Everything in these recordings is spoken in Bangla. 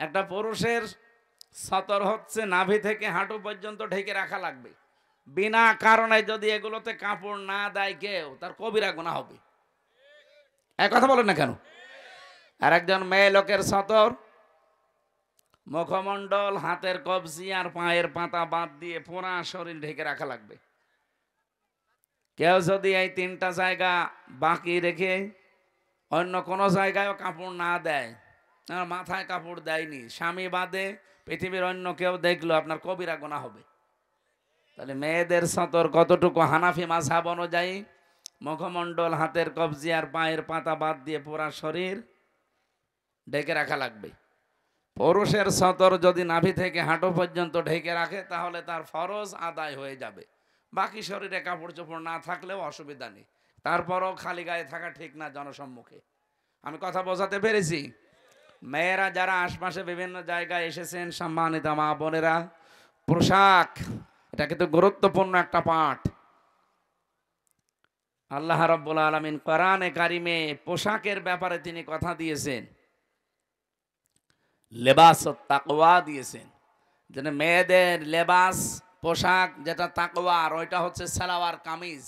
একটা পুরুষের সতর হচ্ছে নাভি থেকে হাঁটু পর্যন্ত ঢেকে রাখা লাগবে। বিনা কারণে যদি এগুলোতে কাপড় না দেয় কেউ, তার কবিরা গুনাহ হবে। এক কথা বলেন না কেন? আর একজন মেয়ে লোকের সতর মুখমণ্ডল, হাতের কবজি আর পায়ের পাতা বাদ দিয়ে পুরা শরীর ঢেকে রাখা লাগবে। কেউ যদি এই তিনটা জায়গা বাকি রেখে অন্য কোনো জায়গায়ও কাপড় না দেয়, আর মাথায় কাপড় দেয়নি, স্বামী বাদে পৃথিবীর অন্য কেউ দেখলো, আপনার কবিরা গুনাহ হবে। তাহলে মেয়েদের সতর কতটুকু? হানাফি মাযহাব অনুযায়ী মুখমণ্ডল, হাতের কবজি আর পায়ের পাতা বাদ দিয়ে পুরা শরীর ঢেকে রাখা লাগবে। পুরুষের সতর যদি নাভি থেকে হাঁটু পর্যন্ত ঢেকে রাখে, তাহলে তার ফরজ আদায় হয়ে যাবে। বাকি শরীরে কাপড় চোপড় না থাকলেও অসুবিধা নেই, তারপরও খালি গায়ে থাকা ঠিক না জনসম্মুখে। আমি কথা বোঝাতে পেরেছি? মেয়েরা যারা আশপাশে বিভিন্ন জায়গায় এসেছেন, সম্মানিত মা বোনেরা, পোশাক এটা কিন্তু গুরুত্বপূর্ণ একটা পাঠ। আল্লাহ রাব্বুল আলামিন কোরআনে কারিমে পোশাকের ব্যাপারে তিনি কথা দিয়েছেন, লেবাস তাকওয়া দিয়েছেন। যেন মেয়েদের লেবাস পোশাক যেটা তাকওয়ার, ওইটা হচ্ছে সালোয়ার কামিজ।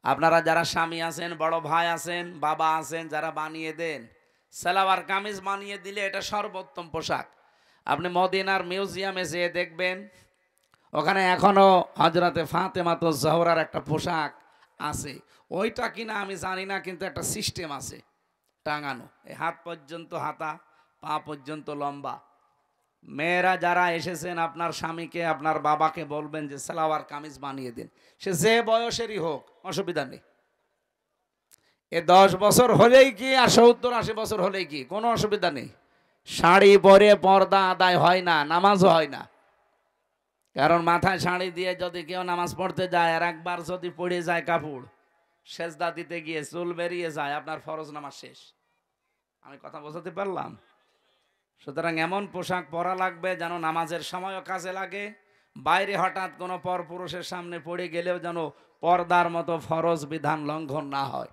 আপনারা যারা স্বামী আছেন, বড় ভাই আছেন, বাবা আছেন, যারা বানিয়ে দেন, সালোয়ার কামিজ বানিয়ে দিলে এটা সর্বোত্তম পোশাক। আপনি মদিনার মিউজিয়ামে যেয়ে দেখবেন, ওখানে এখনো হযরতে ফাতেমাতুজ জোহরার একটা পোশাক আছে। ওইটা কিনা আমি জানি না, কিন্তু একটা সিস্টেম আছে টাঙানো, এই হাত পর্যন্ত হাতা, পা পর্যন্ত লম্বা। মেয়েরা যারা এসেছেন, আপনার স্বামীকে, আপনার বাবাকে বলবেন যে সালোয়ার কামিজ বানিয়ে দিন। সে যে বয়সেরই হোক, অসুবিধা নেই। এ 10 বছর হলেই কি আর 70-80 বছর হলেই কি, কোনো অসুবিধা নেই। শাড়ি পরে পর্দা আদায় হয় না, নামাজও হয় না। কারণ মাথায় শাড়ি দিয়ে যদি কেউ নামাজ পড়তে যায়, আর একবার যদি পড়ে যায় কাপড়, সেজদা দিতে গিয়ে চুল বেরিয়ে যায়, আপনার ফরজ নামাজ শেষ। আমি কথা বোঝাতে পারলাম? সুতরাং এমন পোশাক পরা লাগবে যেন নামাজের সময়ও কাজে লাগে, বাইরে হঠাৎ কোনো পরপুরুষের সামনে পড়ে গেলেও যেন পর্দার মতো ফরজ বিধান লঙ্ঘন না হয়।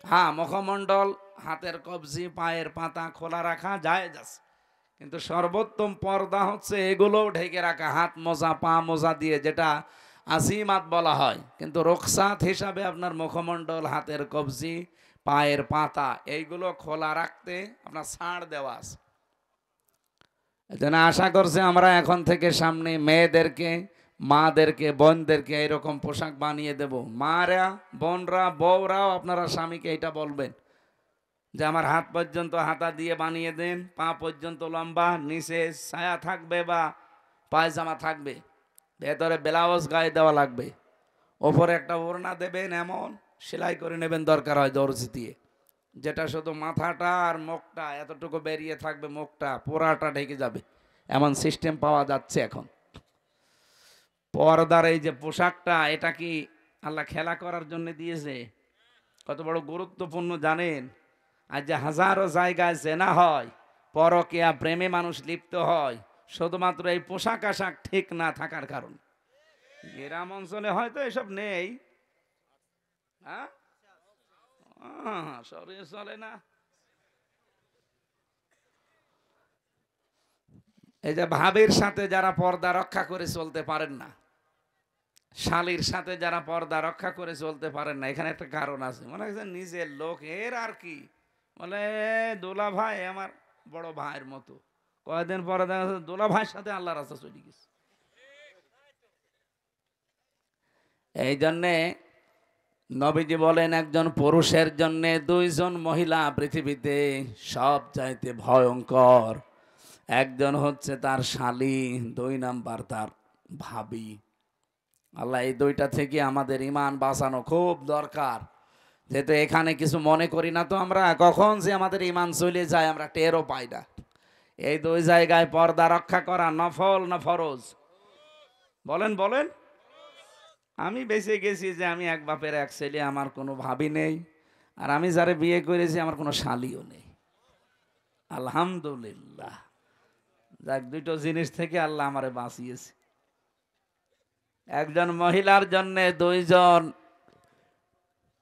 হ্যাঁ, মুখমণ্ডল, হাতের কবজি, পায়ের পাতা খোলা রাখা জায়েজ আছে, কিন্তু সর্বোত্তম পর্দা হচ্ছে এগুলোও ঢেকে রাখা, হাত মোজা, পা মোজা দিয়ে, যেটা আজিমাত বলা হয়। কিন্তু রুখসাত হিসাবে আপনার মুখমণ্ডল, হাতের কবজি, পায়ের পাতা এইগুলো খোলা রাখতে আপনার ছাড় দেওয়া আছে। এজন্য আশা করছি আমরা এখন থেকে সামনে মেয়েদেরকে, মাদেরকে, বোনদেরকে এরকম পোশাক বানিয়ে দেব। মারা, বোনরা, বউরাও আপনারা স্বামীকে এটা বলবেন যে আমার হাত পর্যন্ত হাতা দিয়ে বানিয়ে দেন, পা পর্যন্ত লম্বা, নিচে ছায়া থাকবে বা পায়জামা থাকবে, ভেতরে ব্লাউজ গায়ে দেওয়া লাগবে, ওপরে একটা ওড়না দেবেন, এমন সেলাই করে নেবেন দরকার হয় দর্জি দিয়ে, যেটা শুধু মাথাটা আর মুখটা এতটুকু বেরিয়ে থাকবে, মুখটা পোড়াটা ঢেকে যাবে। এমন সিস্টেম পাওয়া যাচ্ছে এখন। পর্দার এই যে পোশাকটা, এটা কি আল্লাহ খেলা করার জন্য দিয়েছে? কত বড় গুরুত্বপূর্ণ জানেন? আর যে হাজারো জায়গায় জেনা হয়, পরকীয়া প্রেমে মানুষ লিপ্ত হয়, শুধুমাত্র এই পোশাক আশাক ঠিক না থাকার কারণে। গ্রাম অঞ্চলে হয়তো এসব নেই, হ্যাঁ, শরীর চলে না। এই যে ভাবির সাথে যারা পর্দা রক্ষা করে চলতে পারেন না, শালীর সাথে যারা পর্দা রক্ষা করে চলতে পারেন না, এখানে একটা কারণ আছে। মনে হচ্ছে নিজের লোক, এর আর কি, বলে দোলা ভাই আমার বড় ভাইয়ের মতো। কয়েকদিন পরে দেখা যাচ্ছে দোলা ভাইয়ের সাথে আল্লাহর রাস্তা চলে গেছে। এই জন্যে নবীজি বলেন, একজন পুরুষের জন্য 2 জন মহিলা পৃথিবীতে সব চাইতে ভয়ঙ্কর। একজন হচ্ছে তার শালী, 2 নাম্বার তার ভাবি। আল্লাহ এই 2টা থেকে আমাদের ইমান বাঁচানো খুব দরকার। যেহেতু এখানে কিছু মনে করি না, তো আমরা কখন যে আমাদের ইমান চলে যায় আমরা টেরও পাই না। এই 2 জায়গায় পর্দা রক্ষা করা নফল না ফরজ? বলেন বলেন। আমি বেঁচে গেছি যে আমি এক বাপের এক ছেলে, আমার কোনো ভাবি নেই, আর আমি যারে বিয়ে করেছি আমার কোনো শালীও নেই। আলহামদুলিল্লাহ, যাক, 2টো জিনিস থেকে আল্লাহ আমারে বাঁচিয়েছে। একজন মহিলার জন্য 2 জন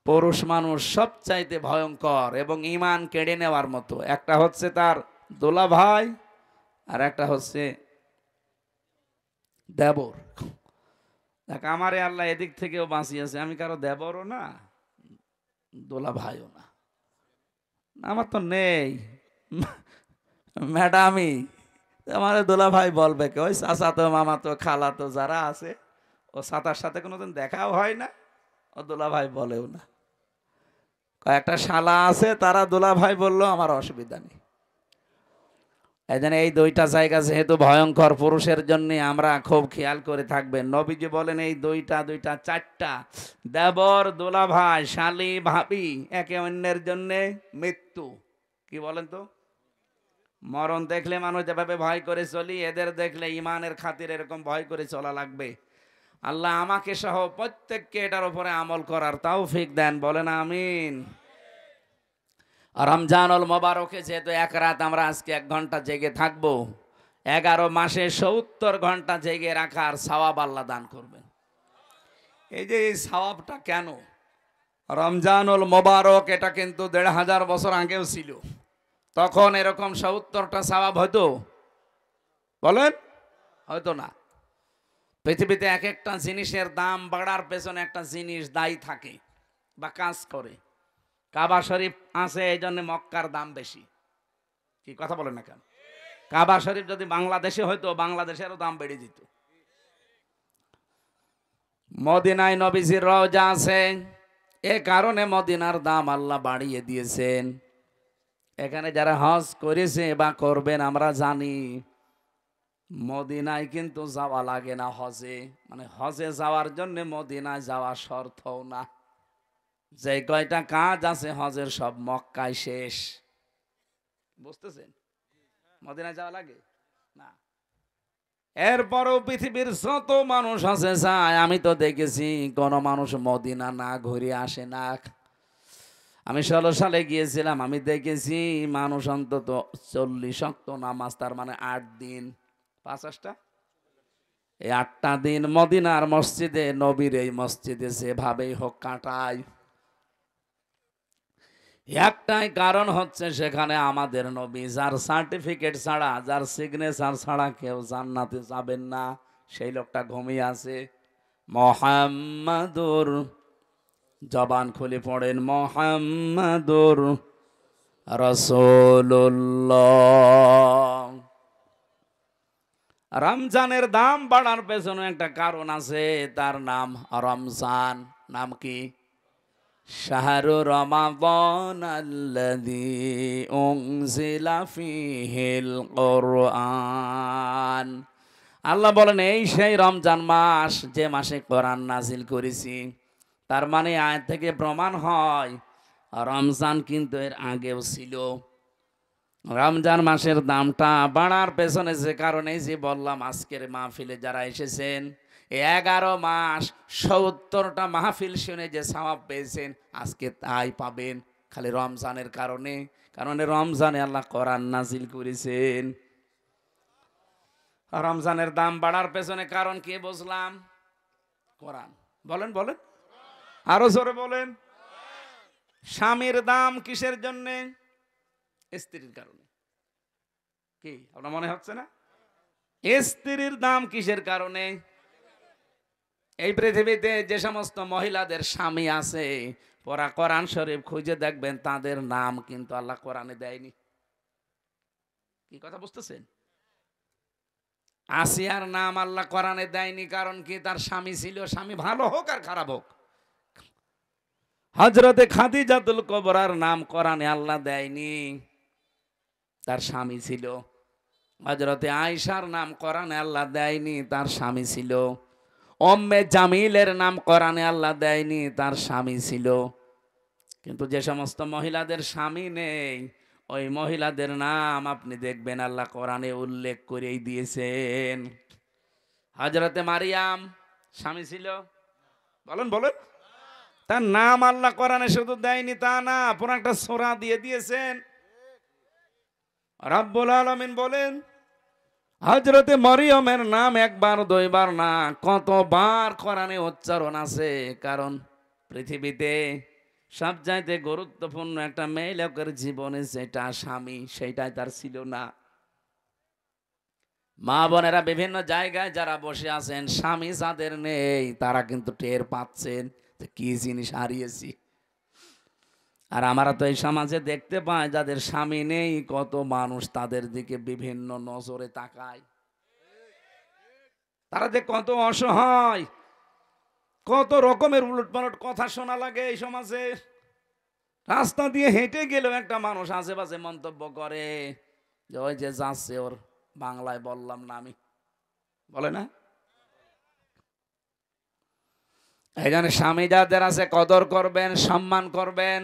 পুরুষ মানুষ সবচাইতে ভয়ঙ্কর এবং ইমান কেড়ে নেওয়ার মতো। একটা হচ্ছে তার দোলা ভাই, আর একটা হচ্ছে দেবর। দেখ আমারে আল্লাহ এদিক থেকেও বাঁচিয়েছে, আমি কারো দেবরও না দোলা ভাইও না, আমার তো নেই ম্যাডামই। আমার দোলা ভাই বলবে কে? ওই চাচা তো মামা তো খালা তো যারা আছে, ও চাচার সাথে কোনোদিন দেখাও হয় না, ও দোলা ভাই বলেও না। কয়েকটা শালা আছে, তারা দোলা ভাই বললো আমার অসুবিধা নেই। এই জন্য এই দুইটা জায়গা যেহেতু ভয়ঙ্কর, পুরুষের জন্য আমরা খুব খেয়াল করে থাকবেন। নবীজি বলেন এই দুইটা চারটা, দেবর, দোলা ভাই, শালি, ভাবি, একে অন্যের জন্য মৃত্যু। কি বলেন তো? মরণ দেখলে মানুষ যেভাবে ভয় করে চলি, এদের দেখলে ইমানের খাতির এরকম ভয় করে চলা লাগবে। আল্লাহ আমাকে সহ প্রত্যেককে এটার উপরে আমল করার তৌফিক দেন, বলেন আমিন। রমজানুল মোবারকে যেহেতু এক রাত, আমরা আজকে 1 ঘন্টা জেগে থাকবো। 11 মাসে 70 ঘন্টা জেগে রাখার সওয়াব আল্লাহ দান করবেন। এই যে এই সওয়াবটা কেন? রমজানুল মোবারক এটা কিন্তু 1500 বছর আগেও ছিল। তখন এরকম 70টা সওয়াব হতো? বলেন, হয়তো না। পৃথিবীতে এক একটা জিনিসের দাম বাড়ার পেছনে একটা জিনিস দায়ী থাকে বা কাজ করে। কাবা শরীফ আছে, এই জন্য মক্কার দাম বেশি। কি কথা বলেন না কেন? কাবা শরীফ যদি বাংলাদেশে হয়তো, বাংলাদেশেরও দাম বেড়ে যেত। মদিনায় নবীজির রওজা আছে, এ কারণে মদিনার দাম আল্লাহ বাড়িয়ে দিয়েছেন। এখানে যারা হজ করেছে বা করবেন, আমরা জানি মদিনায় কিন্তু যাওয়া লাগে না হজে, মানে হজে যাওয়ার জন্য মদিনায় যাওয়া শর্তও না। যে কয়টা কাজ আছে হজের সব মক্কায় শেষ। বুঝতেছেন? মদিনায় যাওয়া লাগে না। এরপরও পৃথিবীর যত মানুষ আছে যায়, আমি তো দেখেছি কোন মানুষ মদিনা না ঘুরে আসে না। আমি 16 সালে গিয়েছিলাম, আমি দেখেছি মানুষ অন্তত 40 ওয়াক্ত নামাজ, তার মানে 8 দিন, 50টা, এই 8টা দিন মদিনার মসজিদে, নবীর এই মসজিদে যেভাবেই হোক কাটায়। একটাই কারণ হচ্ছে সেখানে আমাদের নবী, যার সার্টিফিকেট ছাড়া, যার সিগনেচার ছাড়া কেউ জান্নাতে যাবেন না, সেই লোকটা ঘুমিয়ে আছে। মুহাম্মাদুর, জবান খুলে পড়েন, মুহাম্মাদুর রাসূলুল্লাহ। রমজানের দাম বাড়ার পেছনে একটা কারণ আছে, তার নাম রমজান। নাম কি? শাহরু রমাদান আল্লাযী উনজিলা ফীহিল কুরআন। আল্লাহ বলেন এই সেই রমজান মাস, যে মাসে কোরআন নাজিল করেছি। তার মানে আয়াত থেকে প্রমাণ হয় রমজান কিন্তু এর আগেও ছিল। রমজান মাসের দামটা বাড়ার পেছনে যে কারণে যে বললাম, আজকের মাহফিলে যারা এসেছেন 11 মাস 70টা মাহফিল শুনে যে সওয়াব পেয়েছেন, আজকে তাই পাবেন খালি রমজানের কারণে। কারণ রমজানে আল্লাহ কোরআন নাজিল করেছেন। রমজানের দাম বাড়ার পেছনে কারণ কি বুঝলাম? কোরআন। বলেন বলেন, আরো জোরে বলেন। স্বামীর দাম কিসের জন্য? স্ত্রীর কারণে। কি আপনার মনে হচ্ছে না? স্ত্রীর দাম কিসের কারণে? এই পৃথিবীতে যে সমস্ত মহিলাদের স্বামী আছে, পড়া কোরআন শরীফ খুঁজে দেখবেন তাদের নাম কিন্তু আল্লাহ কোরআনে দেয়নি। কি কথা বুঝতেছেন? আসিয়ার নাম আল্লাহ কোরআনে দেয়নি, কারণ কি? তার স্বামী ছিল, স্বামী ভালো হোক আর খারাপ হোক। হযরতে খাদিজাতুল কুবরার নাম কোরআনে আল্লাহ দেয়নি, তার স্বামী ছিল। হযরতে আয়েশার নাম কোরআনে আল্লাহ দেয়নি, তার স্বামী ছিল। উম্মে জামিলের নাম কোরআনে আল্লাহ দেয়নি, তার স্বামী ছিল। কিন্তু যে সমস্ত মহিলাদের স্বামী নেই, ওই মহিলাদের নাম আপনি দেখবেন আল্লাহ কোরআনে উল্লেখ করেই দিয়েছেন। হযরতে মারিয়াম স্বামী ছিল? বলেন বলেন। তার নাম আল্লাহ কোরআনে শুধু দেয়নি তা না, পুরো একটা সূরা দিয়ে দিয়েছেন। রব্বুল আলামিন বলেন হযরতে মরিয়মের নাম একবার দুইবার না, কতবার কোরআনে উচ্চারণ আছে। কারণ পৃথিবীতে সবচাইতে গুরুত্বপূর্ণ একটা মেয়ে লোকের জীবনে যেটা স্বামী, সেটাই তার ছিল না। মা বোনেরা বিভিন্ন জায়গায় যারা বসে আছেন, স্বামী যাদের নেই তারা কিন্তু টের পাচ্ছেন যে কি জিনিস হারিয়েছি। আর আমরা তো এই সমাজে দেখতে পাই যাদের স্বামী নেই, কত মানুষ তাদের দিকে বিভিন্ন নজরে তাকায়। তারা যে কত অসহায়, কত রকমের উলটপালট কথা শোনা লাগে এই সমাজে। রাস্তা দিয়ে হেঁটে গেলেও একটা মানুষ আশেপাশে মন্তব্য করে যে ওই যে যাচ্ছে, ওর বাংলায় বললাম না আমি, বলে না? এই জন্য স্বামী যাদের আছে কদর করবেন, সম্মান করবেন।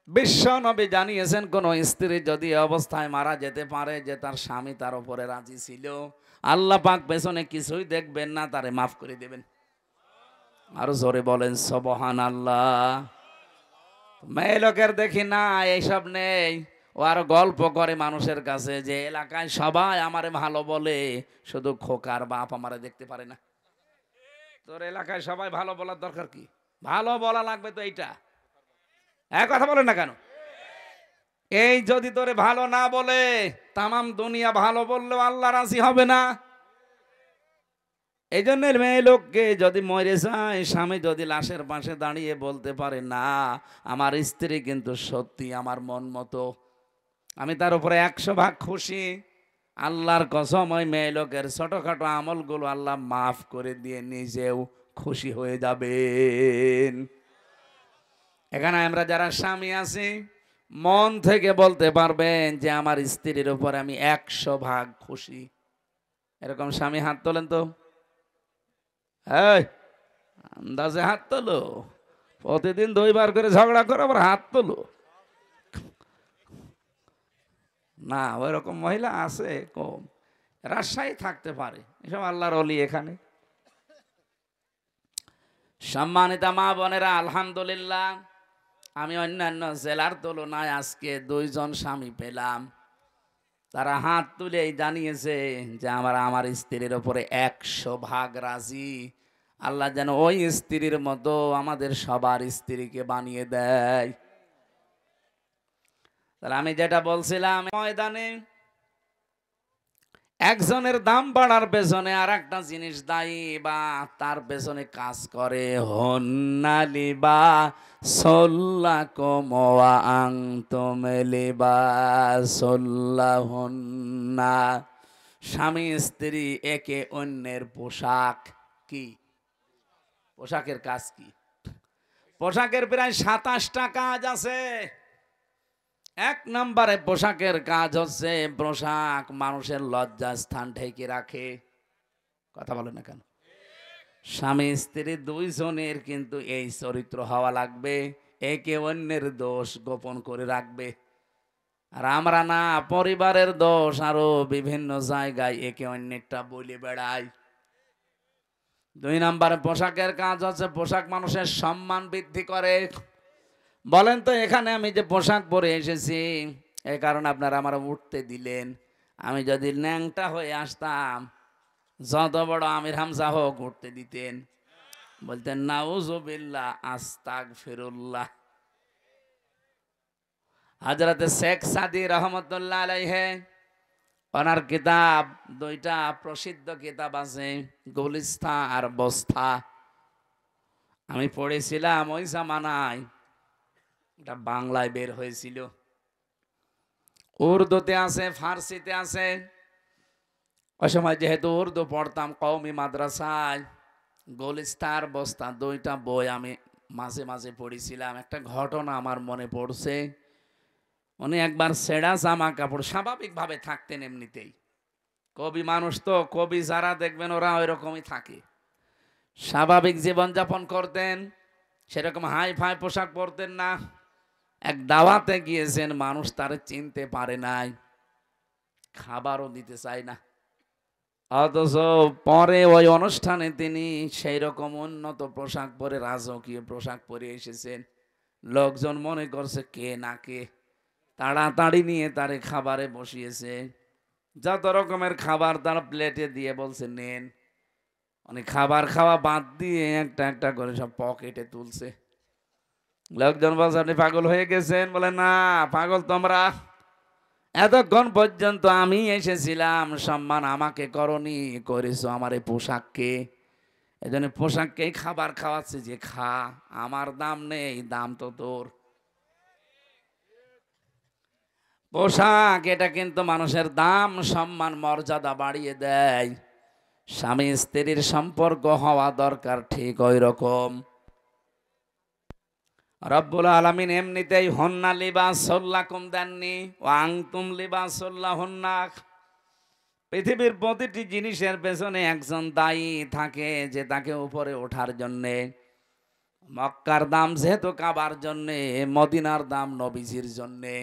বিশ্ব নবী জানিয়েছেন, কোন স্ত্রী যদি অবস্থায় মারা যেতে পারে যে তার স্বামী তার উপরে রাজি ছিল, আল্লাহ পাক পেছনে কিছুই দেখবেন না, তারে মাফ করে দেবেন। আরো জোরে বলেন সুবহানাল্লাহ। মেয়ে লোকের দেখি না এইসব নেই, ও আরো গল্প করে মানুষের কাছে যে এলাকায় সবাই আমারে ভালো বলে, শুধু খোকার বাপ আমারে দেখতে পারে না। তোর এলাকায় সবাই ভালো বলার দরকার কি? ভালো বলা লাগবে তো এইটা। এক কথা বলেন না কেন? এই যদি তোরে ভালো না বলে, তামাম দুনিয়া ভালো বললেও আল্লাহ রাজি হবে না। এই জন্য মেয়ে লোককে যদি মরে যায়, স্বামী যদি লাশের পাশে দাঁড়িয়ে বলতে পারে না আমার স্ত্রী কিন্তু সত্যি আমার মন মতো, আমি তার উপরে 100 ভাগ খুশি, আল্লাহর কসম ওই মেয়ে লোকের ছোটখাটো আমলগুলো আল্লাহ মাফ করে দিয়ে নিজেও খুশি হয়ে যাবেন। এখানে আমরা যারা স্বামী আছি, মন থেকে বলতে পারবেন যে আমার স্ত্রীর উপর আমি 100 ভাগ খুশি। এরকম স্বামী হাত তোলেন তো। এই আন্দাজে হাত তোলো। প্রতিদিন 2 বার করে ঝগড়া করে আবার হাত তোলো না? ওই রকম মহিলা আছে কম, রাজশাহী থাকতে পারে, এসব আল্লাহর ওলি। এখানে সম্মানিতা মা বোনেরা, আলহামদুলিল্লাহ আমি অন্যান্য জেলার তুলনায় আজকে 2জন স্বামী পেলাম। তারা হাত তুলেই জানিয়েছে যে আমার স্ত্রীর উপরে 100 ভাগ রাজি। আল্লাহ যেন ওই স্ত্রীর মতো আমাদের সবার স্ত্রীকে বানিয়ে দেয়। তাহলে আমি যেটা বলছিলাম, ময়দানে একজনের দাম বাড়ার পেছনে আর একটা জিনিস দায়ী বা তার পেছনে কাজ করে, হন্নালিবা সল্লাকুম ওয়া আনতুম লিবাসুল্লাহুন্না। স্বামী স্ত্রী একে অন্যের পোশাক। কি পোশাকের কাজ? কি পোশাকের প্রায় 27টা কাজ আছে। 1 নম্বরে পোশাকের কাজ হচ্ছে, পোশাক মানুষের লজ্জা স্থান ঢেকে রাখে। কথা বলে না কেন? স্বামী স্ত্রী 2জনের কিন্তু এই চরিত্র হওয়া লাগবে, একে অন্যের দোষ গোপন করে রাখবে। আর আমরা না, পরিবারের দোষ আরো বিভিন্ন জায়গায় একে অন্যেরটা বলে বেড়াই। 2 নম্বরে পোশাকের কাজ হচ্ছে, পোশাক মানুষের সম্মান বৃদ্ধি করে। বলেন তো, এখানে আমি যে পোশাক পরে এসেছি, এ কারণে আপনারা আমার উঠতে দিলেন। আমি যদি ন্যাংটা হয়ে আসতাম, যত বড় আমির হামজা হোক উঠতে দিতেন, বলতেন নাউজুবিল্লাহ আস্তাগফিরুল্লাহ। হযরতে শেখ সাদি রহমতুল্লাহ আলাইহি, ওনার কিতাব 2টা প্রসিদ্ধ কিতাব আছে, গুলিস্তা আর বস্তা। আমি পড়েছিলাম ওই জামানায়, এটা বাংলায় বের হয়েছিল, উর্দুতে আছে, ফার্সিতে আছে। ওই সময় যেহেতু উর্দু পড়তাম কওমি মাদ্রাসায়, গুলিস্তার বস্তা 2টা বই আমি মাঝে মাঝে পড়েছিলাম। একটা ঘটনা আমার মনে পড়ছে। উনি একবার ছেঁড়া জামা কাপড়, স্বাভাবিকভাবে থাকতেন এমনিতেই, কবি মানুষ তো, কবি যারা দেখবেন ওরা ওই রকমই থাকে, স্বাভাবিক জীবনযাপন করতেন, সেরকম হাই ফাই পোশাক পরতেন না। এক দাওয়াতে গিয়েছেন, মানুষ তারে চিনতে পারে নাই, খাবারও দিতে চায় না। অথচ পরে ওই অনুষ্ঠানে তিনি সেই রকম উন্নত পোশাক পরে, রাজকীয় পোশাক পরে এসেছেন। লোকজন মনে করছে কে না কে, তাড়াতাড়ি নিয়ে তারে খাবারে বসিয়েছে। যত রকমের খাবার তার প্লেটে দিয়ে বলছে নেন। মানে খাবার খাওয়া বাদ দিয়ে একটা একটা করে সব পকেটে তুলছে। লোকজন বলছে আপনি পাগল হয়ে গেছেন, বলে না পাগল তোমরা, এতক্ষণ পর্যন্ত আমি এসেছিলাম, সম্মান আমাকে করনি, করেছো আমার এই পোশাককে, এই জন্য পোশাককেই খাবার খাওয়াচ্ছে যে খা, আমার দাম নেই, দাম তো তোর। পোশাক এটা কিন্তু মানুষের দাম সম্মান মর্যাদা বাড়িয়ে দেয়। স্বামী স্ত্রীর সম্পর্ক হওয়া দরকার ঠিক ওই রকম। রব্বুল আলামিন এমনিতেই হন্না লিবাসুল লাকুম দেননি, ওয়া আনতুম লিবাসুল লাহুন্না। পৃথিবীর প্রতিটি জিনিসের পেছনে একজন দায়ী থাকে যে তাকে উপরে ওঠার জন্যে। মক্কার দাম যেহেতু কাবার জন্যে, মদিনার দাম নবীজির জন্যে।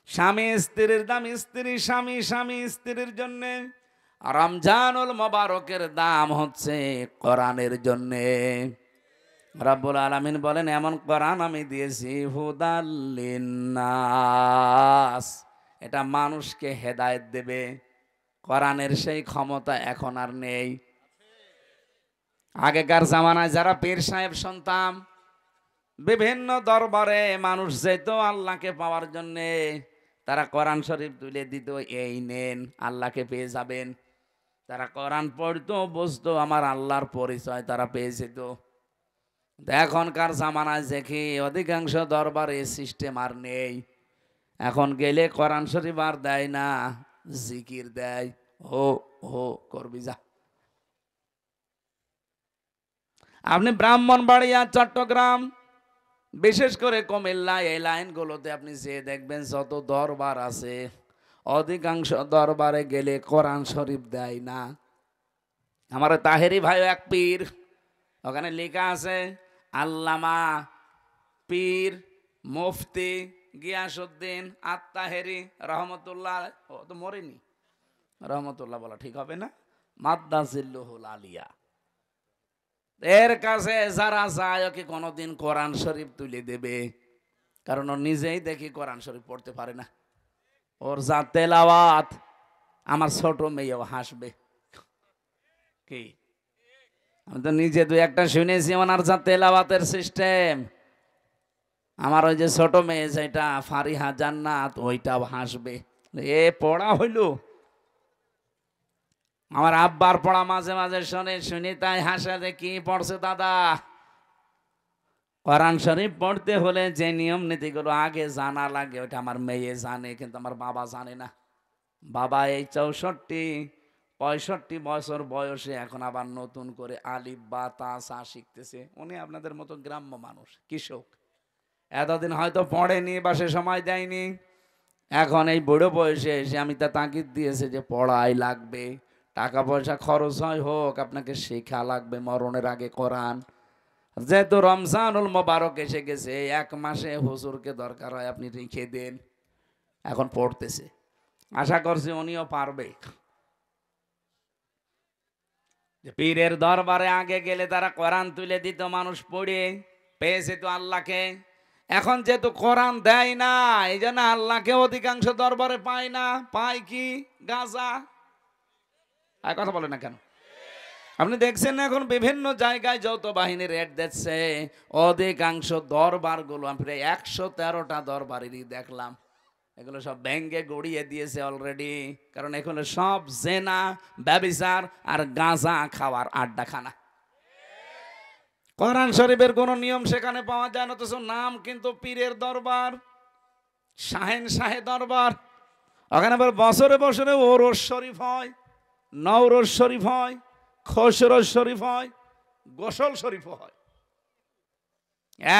স্বামী স্ত্রীর দাম স্ত্রী স্বামী, স্বামী স্ত্রীর জন্যে। রমজানুল মোবারকের দাম হচ্ছে কোরআনের জন্যে। রব্বুল আলামিন বলেন এমন কোরআন আমি দিয়েছি হুদাল লিন্নাস, এটা মানুষকে হেদায়েত দেবে। কোরআনের সেই ক্ষমতা এখন আর নেই। আগেকার জামানায় যারা পীর সাহেব শুনতাম, বিভিন্ন দরবারে মানুষ যেত আল্লাহকে পাওয়ার জন্যে, তারা কোরআন শরীফ তুলে দিত, এই নেন আল্লাহকে পেয়ে যাবেন। তারা কোরআন পড়তো, বুঝতো আমার আল্লাহর পরিচয় তারা পেয়ে যেত। এখনকার জামানায় দেখি অধিকাংশ দরবারে সিস্টেম আর নেই। এখন গেলে কোরআন শরীফ আর দেয় না, জিকির দেয়, হো হো করবি যা। আপনি ব্রাহ্মণবাড়িয়া, চট্টগ্রাম, বিশেষ করে কুমিল্লা, এই লাইনগুলোতে আপনি যে দেখবেন যত দরবার আছে, অধিকাংশ দরবারে গেলে কোরআন শরীফ দেয় না। আমার তাহেরি ভাই এক পীর, ওখানে লেখা আছে আল্লামা পীর মুফতি গিয়াসউদ্দিন আত-তাহেরি রহমতুল্লাহ, ও তো মরেনি, রহমতুল্লাহ বলা ঠিক হবে না, মাদ্দাজিল্লুহুল আলিয়া। এর কাছে যারা যায় ওকে কোনোদিন কোরআন শরীফ তুলে দেবে, কারণ ও নিজেই দেখি কোরআন শরীফ পড়তে পারে না। ওর যা তেলাওয়াত, আমার ছোট মেয়েও হাসবে। কি আমি তো নিজে দু একটা শুনেছি, ওনার যা তেলাওয়াতের সিস্টেম, আমার ওই যে ছোট মেয়ে যেটা ফারিহা জান্নাত, ওইটাও হাসবে। এ পড়া হইল, আমার আব্বার পড়া মাঝে মাঝে শুনি তাই হাসে যে কি পড়ছে দাদা। কোরআন শরীফ পড়তে হলে যে নিয়ম নীতিগুলো আগে জানা লাগে, ওইটা আমার মেয়ে জানে, কিন্তু আমার বাবা জানে না। বাবা এই 64-65 বছর বয়সে এখন আবার নতুন করে আলিফ বা তা সা শিখতেছে। উনি আপনাদের মতো গ্রাম্য মানুষ, কৃষক, এতদিন হয়তো পড়েনি বা সে সময় দেয়নি। এখন এই বুড়ো বয়সে এসে আমি তা তাগিদ দিয়েছে যে পড়াই লাগবে, টাকা পয়সা খরচ হয় হোক, আপনাকে শেখা লাগবে মরণের আগে কোরআন। যেহেতু রমজানুল মোবারক এসে গেছে, এক মাসে হুজুরকে দরকার হয় আপনি রেখে দেন, এখন পড়তেছে। আশা করছি উনিও পারবে। পীরের দরবারে আগে গেলে তারা কোরআন তুলে দিত, মানুষ পড়ে পেয়েছে তো আল্লাহকে। এখন যেহেতু কোরআন দেয় না, এই জন্য আল্লাহকে অধিকাংশ দরবারে পায় না, পায় কি গাঁজা। আর কথা বলে না কেন? আপনি দেখছেন না এখন বিভিন্ন জায়গায় যৌথ বাহিনী রেড দিচ্ছে, অধিকাংশ দরবারগুলো আমি প্রায় 113টা দরবারেরই দেখলাম, এগুলো সব ব্যাঙ্গে গড়িয়ে দিয়েছে অলরেডি। কারণ এগুলো সব জেনা, ব্যভিচার আর গাঁজা খাওয়ার আড্ডাখানা। কোরআন শরীফের কোনো নিয়ম সেখানে পাওয়া যায় না, অথচ নাম কিন্তু পীরের দরবার, শাহেন শাহে দরবার। ওখানে আবার বছরে বছরে ওরস শরীফ হয়, নওরোজ শরীফ হয়, খসরোজ শরীফ হয়, গোসল শরীফ হয়।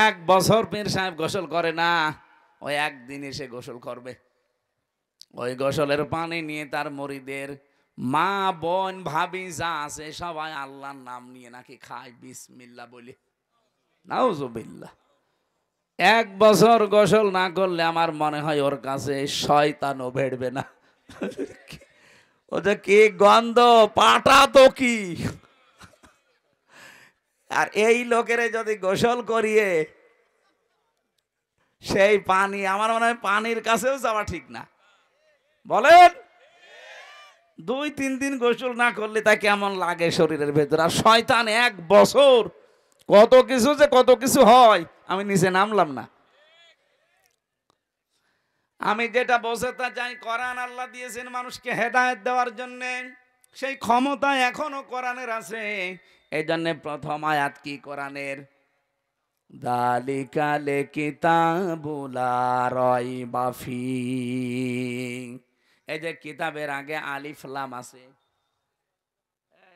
এক বছর পীর সাহেব গোসল করে না, ওই একদিন এসে গোসল করবে। ওই গোসলের পানি নিয়ে তার মুরিদের মা বোন ভাবি যা আছে সবাই আল্লাহর নাম নিয়ে নাকি খায় বিসমিল্লাহ বলে। নাউজুবিল্লাহ। এক বছর গোসল না করলে আমার মনে হয় ওর কাছে শয়তানও বেড়বে না। ওটা কি গন্ধ, পাটা তো কি। আর এই লোকেরে যদি গোসল করিয়ে সেই পানি, আমার মনে হয় পানির কাছেও যাওয়া ঠিক না। বলেন 2-3 দিন গোসল না করলে তা কেমন লাগে শরীরের ভেতর। আর শয়তান 1 বছর কত কিছু যে কত কিছু হয়, আমি নিচে নামলাম না। আমি যেটা বোঝাতে চাই, কোরআন আল্লাহ দিয়েছেন মানুষকে হেদায়েত দেওয়ার জন্য, সেই ক্ষমতা এখনো কোরআনের আছে। এই জন্য প্রথম আয়াত কি কোরআনের? দালিকালে কিতাবুলা রাইবা ফি। এই যে কিতাবের আগে আলিফ লাম আছে।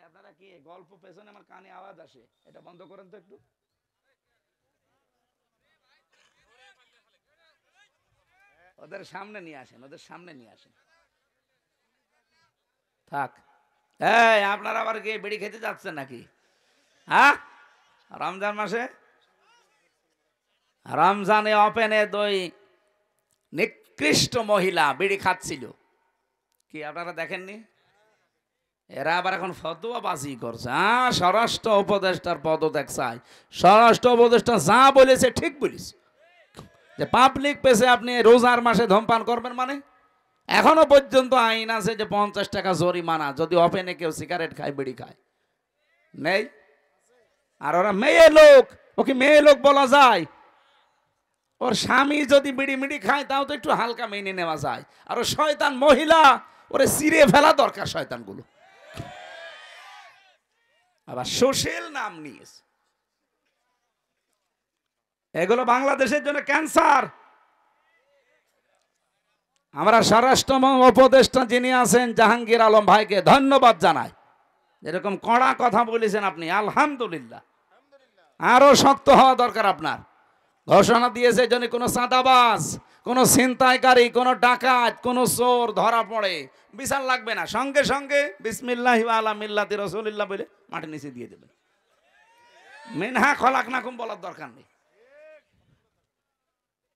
আপনারা কি গল্প পেছনে আমার কানে আওয়াজ আসে, এটা বন্ধ করেন তো একটু। ওদের সামনে নিয়ে আসেন, ওদের সামনে নিয়ে আসেন। থাক। এই আপনারা আবার কি বিড়ি খেতে যাচ্ছেন নাকি? হ্যাঁ, রমজান মাসে, রমজানে ওপেনে দুই নিকৃষ্ট মহিলা বিড়ি খাচ্ছিল, কি আপনারা দেখেননি? এরা আবার এখন ফতোয়া বাজি করছে। স্বরাষ্ট্র উপদেষ্টার পদত্যাগ চাই। স্বরাষ্ট্র উপদেষ্টা যা বলেছে ঠিক বলেছে, যে পাবলিক প্লেসে আপনি রোজার মাসে ধূমপান করবেন, মানে এখনো পর্যন্ত আইন আছে যে 50 টাকা জরিমানা যদি ওপেনে কেউ সিগারেট খায়, বিড়ি খায়। নেই? আর ওরা মেয়ে লোক, ওকে মেয়ে লোক বলা যায়? ওর স্বামী যদি বিড়ি মিড়ি খায় তাও তো একটু হালকা মেনে নেওয়া যায়। আর ও শয়তান মহিলা, ওরে চিরে ফেলা দরকার শয়তানগুলো। আবার সোশ্যাল নাম নিয়েছে, এগুলো বাংলাদেশের জন্য ক্যান্সার। আমরা স্বরাষ্ট্র উপদেষ্টা যিনি আছেন জাহাঙ্গীর আলম ভাইকে ধন্যবাদ জানাই, যেরকম কড়া কথা বলেছেন আপনি, আলহামদুলিল্লাহ। আরো শক্ত হওয়া দরকার আপনার। ঘোষণা দিয়েছে যেন কোনো চাঁদাবাজ, কোনো ছিনতাইকারী, কোনো ডাকাত, কোনো চোর ধরা পড়ে বিচার লাগবে না, সঙ্গে সঙ্গে বিসমিল্লাহি ওয়া আলা মিল্লাতি রাসূলিল্লাহ বলে মাটির নিচে দিয়ে দেবেন। মিনহা খলাকনাকুম বলার দরকার নেই,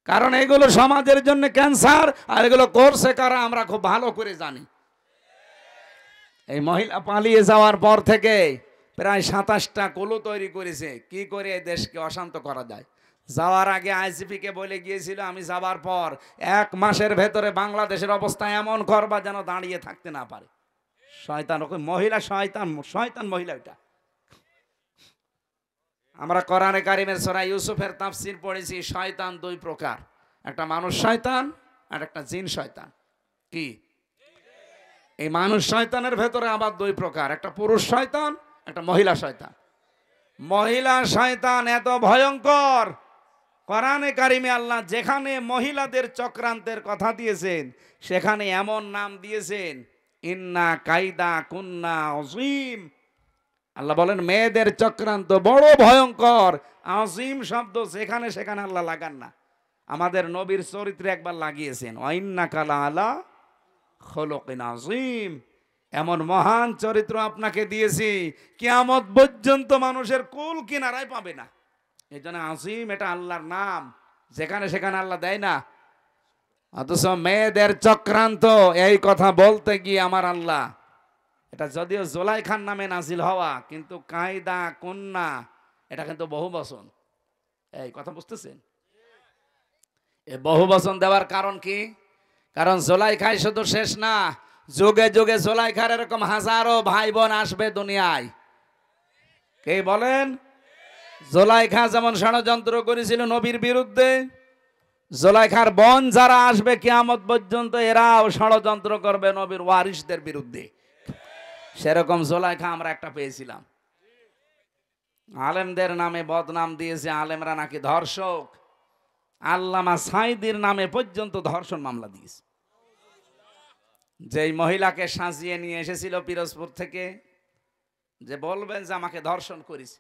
কারণ এগুলো সমাজের জন্য ক্যান্সার। আর এগুলো করছে কারা আমরা খুব ভালো করে জানি। এই মহিলা পালিয়ে যাওয়ার পর থেকে প্রায় 27টা কুলু তৈরি করেছে কি করে এই দেশকে অশান্ত করা যায়। যাওয়ার আগে আইজিপি কে বলে গিয়েছিল, আমি যাবার পর 1 মাসের ভেতরে বাংলাদেশের অবস্থা এমন করবা যেন দাঁড়িয়ে থাকতে না পারে। শয়তান, ওকে মহিলা শয়তান, শয়তান মহিলা এটা। আমরা কোরআনে কারিমের সূরা ইউসুফের তাফসীর পড়েছি, শয়তান 2 প্রকার, একটা মানুষ শয়তান আর একটা জিন শয়তান। কি? এই মানুষ শয়তানের ভেতরে আবার 2 প্রকার, একটা পুরুষ শয়তান, একটা মহিলা শয়তান। মহিলা শয়তান এত ভয়ঙ্কর, কোরআনে কারিমে আল্লাহ যেখানে মহিলাদের চক্রান্তের কথা দিয়েছেন সেখানে এমন নাম দিয়েছেন, ইন্না কাইদা কুন্না আযীম। আল্লাহ বলেন মেয়েদের চক্রান্ত বড় ভয়ঙ্কর। আযীম শব্দ যেখানে সেখানে আল্লাহ লাগান না। আমাদের নবীর চরিত্রে একবার লাগিয়েছেন, ওয়াইন্নাকা লাআলা খুলুকিন আযীম। এমন মহান চরিত্র আপনাকে দিয়েছি কিয়ামত পর্যন্ত মানুষের কুল কিনারায় পাবে না। এই জন্য আযীম এটা আল্লাহর নাম, যেখানে সেখানে আল্লাহ দেয় না। অথচ মেয়েদের চক্রান্ত এই কথা বলতে গিয়ে আমার আল্লাহ, এটা যদিও জুলাইখার নামে নাজিল হওয়া, কিন্তু কায়দা কন্যা এটা কিন্তু বহু বচন। এই কথা বুঝতেছেন? এই বহু বচন দেওয়ার কারণ কি? কারণ জুলাইখাই শুধু শেষ না, যুগে যুগে জুলাইখার এরকম হাজারো ভাই বোন আসবে দুনিয়ায়। কে বলেন? জুলাইখা যেমন ষড়যন্ত্র করেছিল নবীর বিরুদ্ধে, জুলাইখার বোন যারা আসবে কিয়ামত পর্যন্ত এরাও ষড়যন্ত্র করবে নবীর ওয়ারিসদের বিরুদ্ধে। সেরকম জুলাইখা আমরা একটা পেয়েছিলাম। আলেমদের নামে বদনাম দিয়েছে, আলেমরা নাকি ধর্ষক। আল্লামা সাইদির নামে পর্যন্ত ধর্ষণ মামলা দিয়েছে। যেই মহিলাকে সাজিয়ে নিয়ে এসেছিল পিরোজপুর থেকে, যে বলবেন যে আমাকে ধর্ষণ করেছে,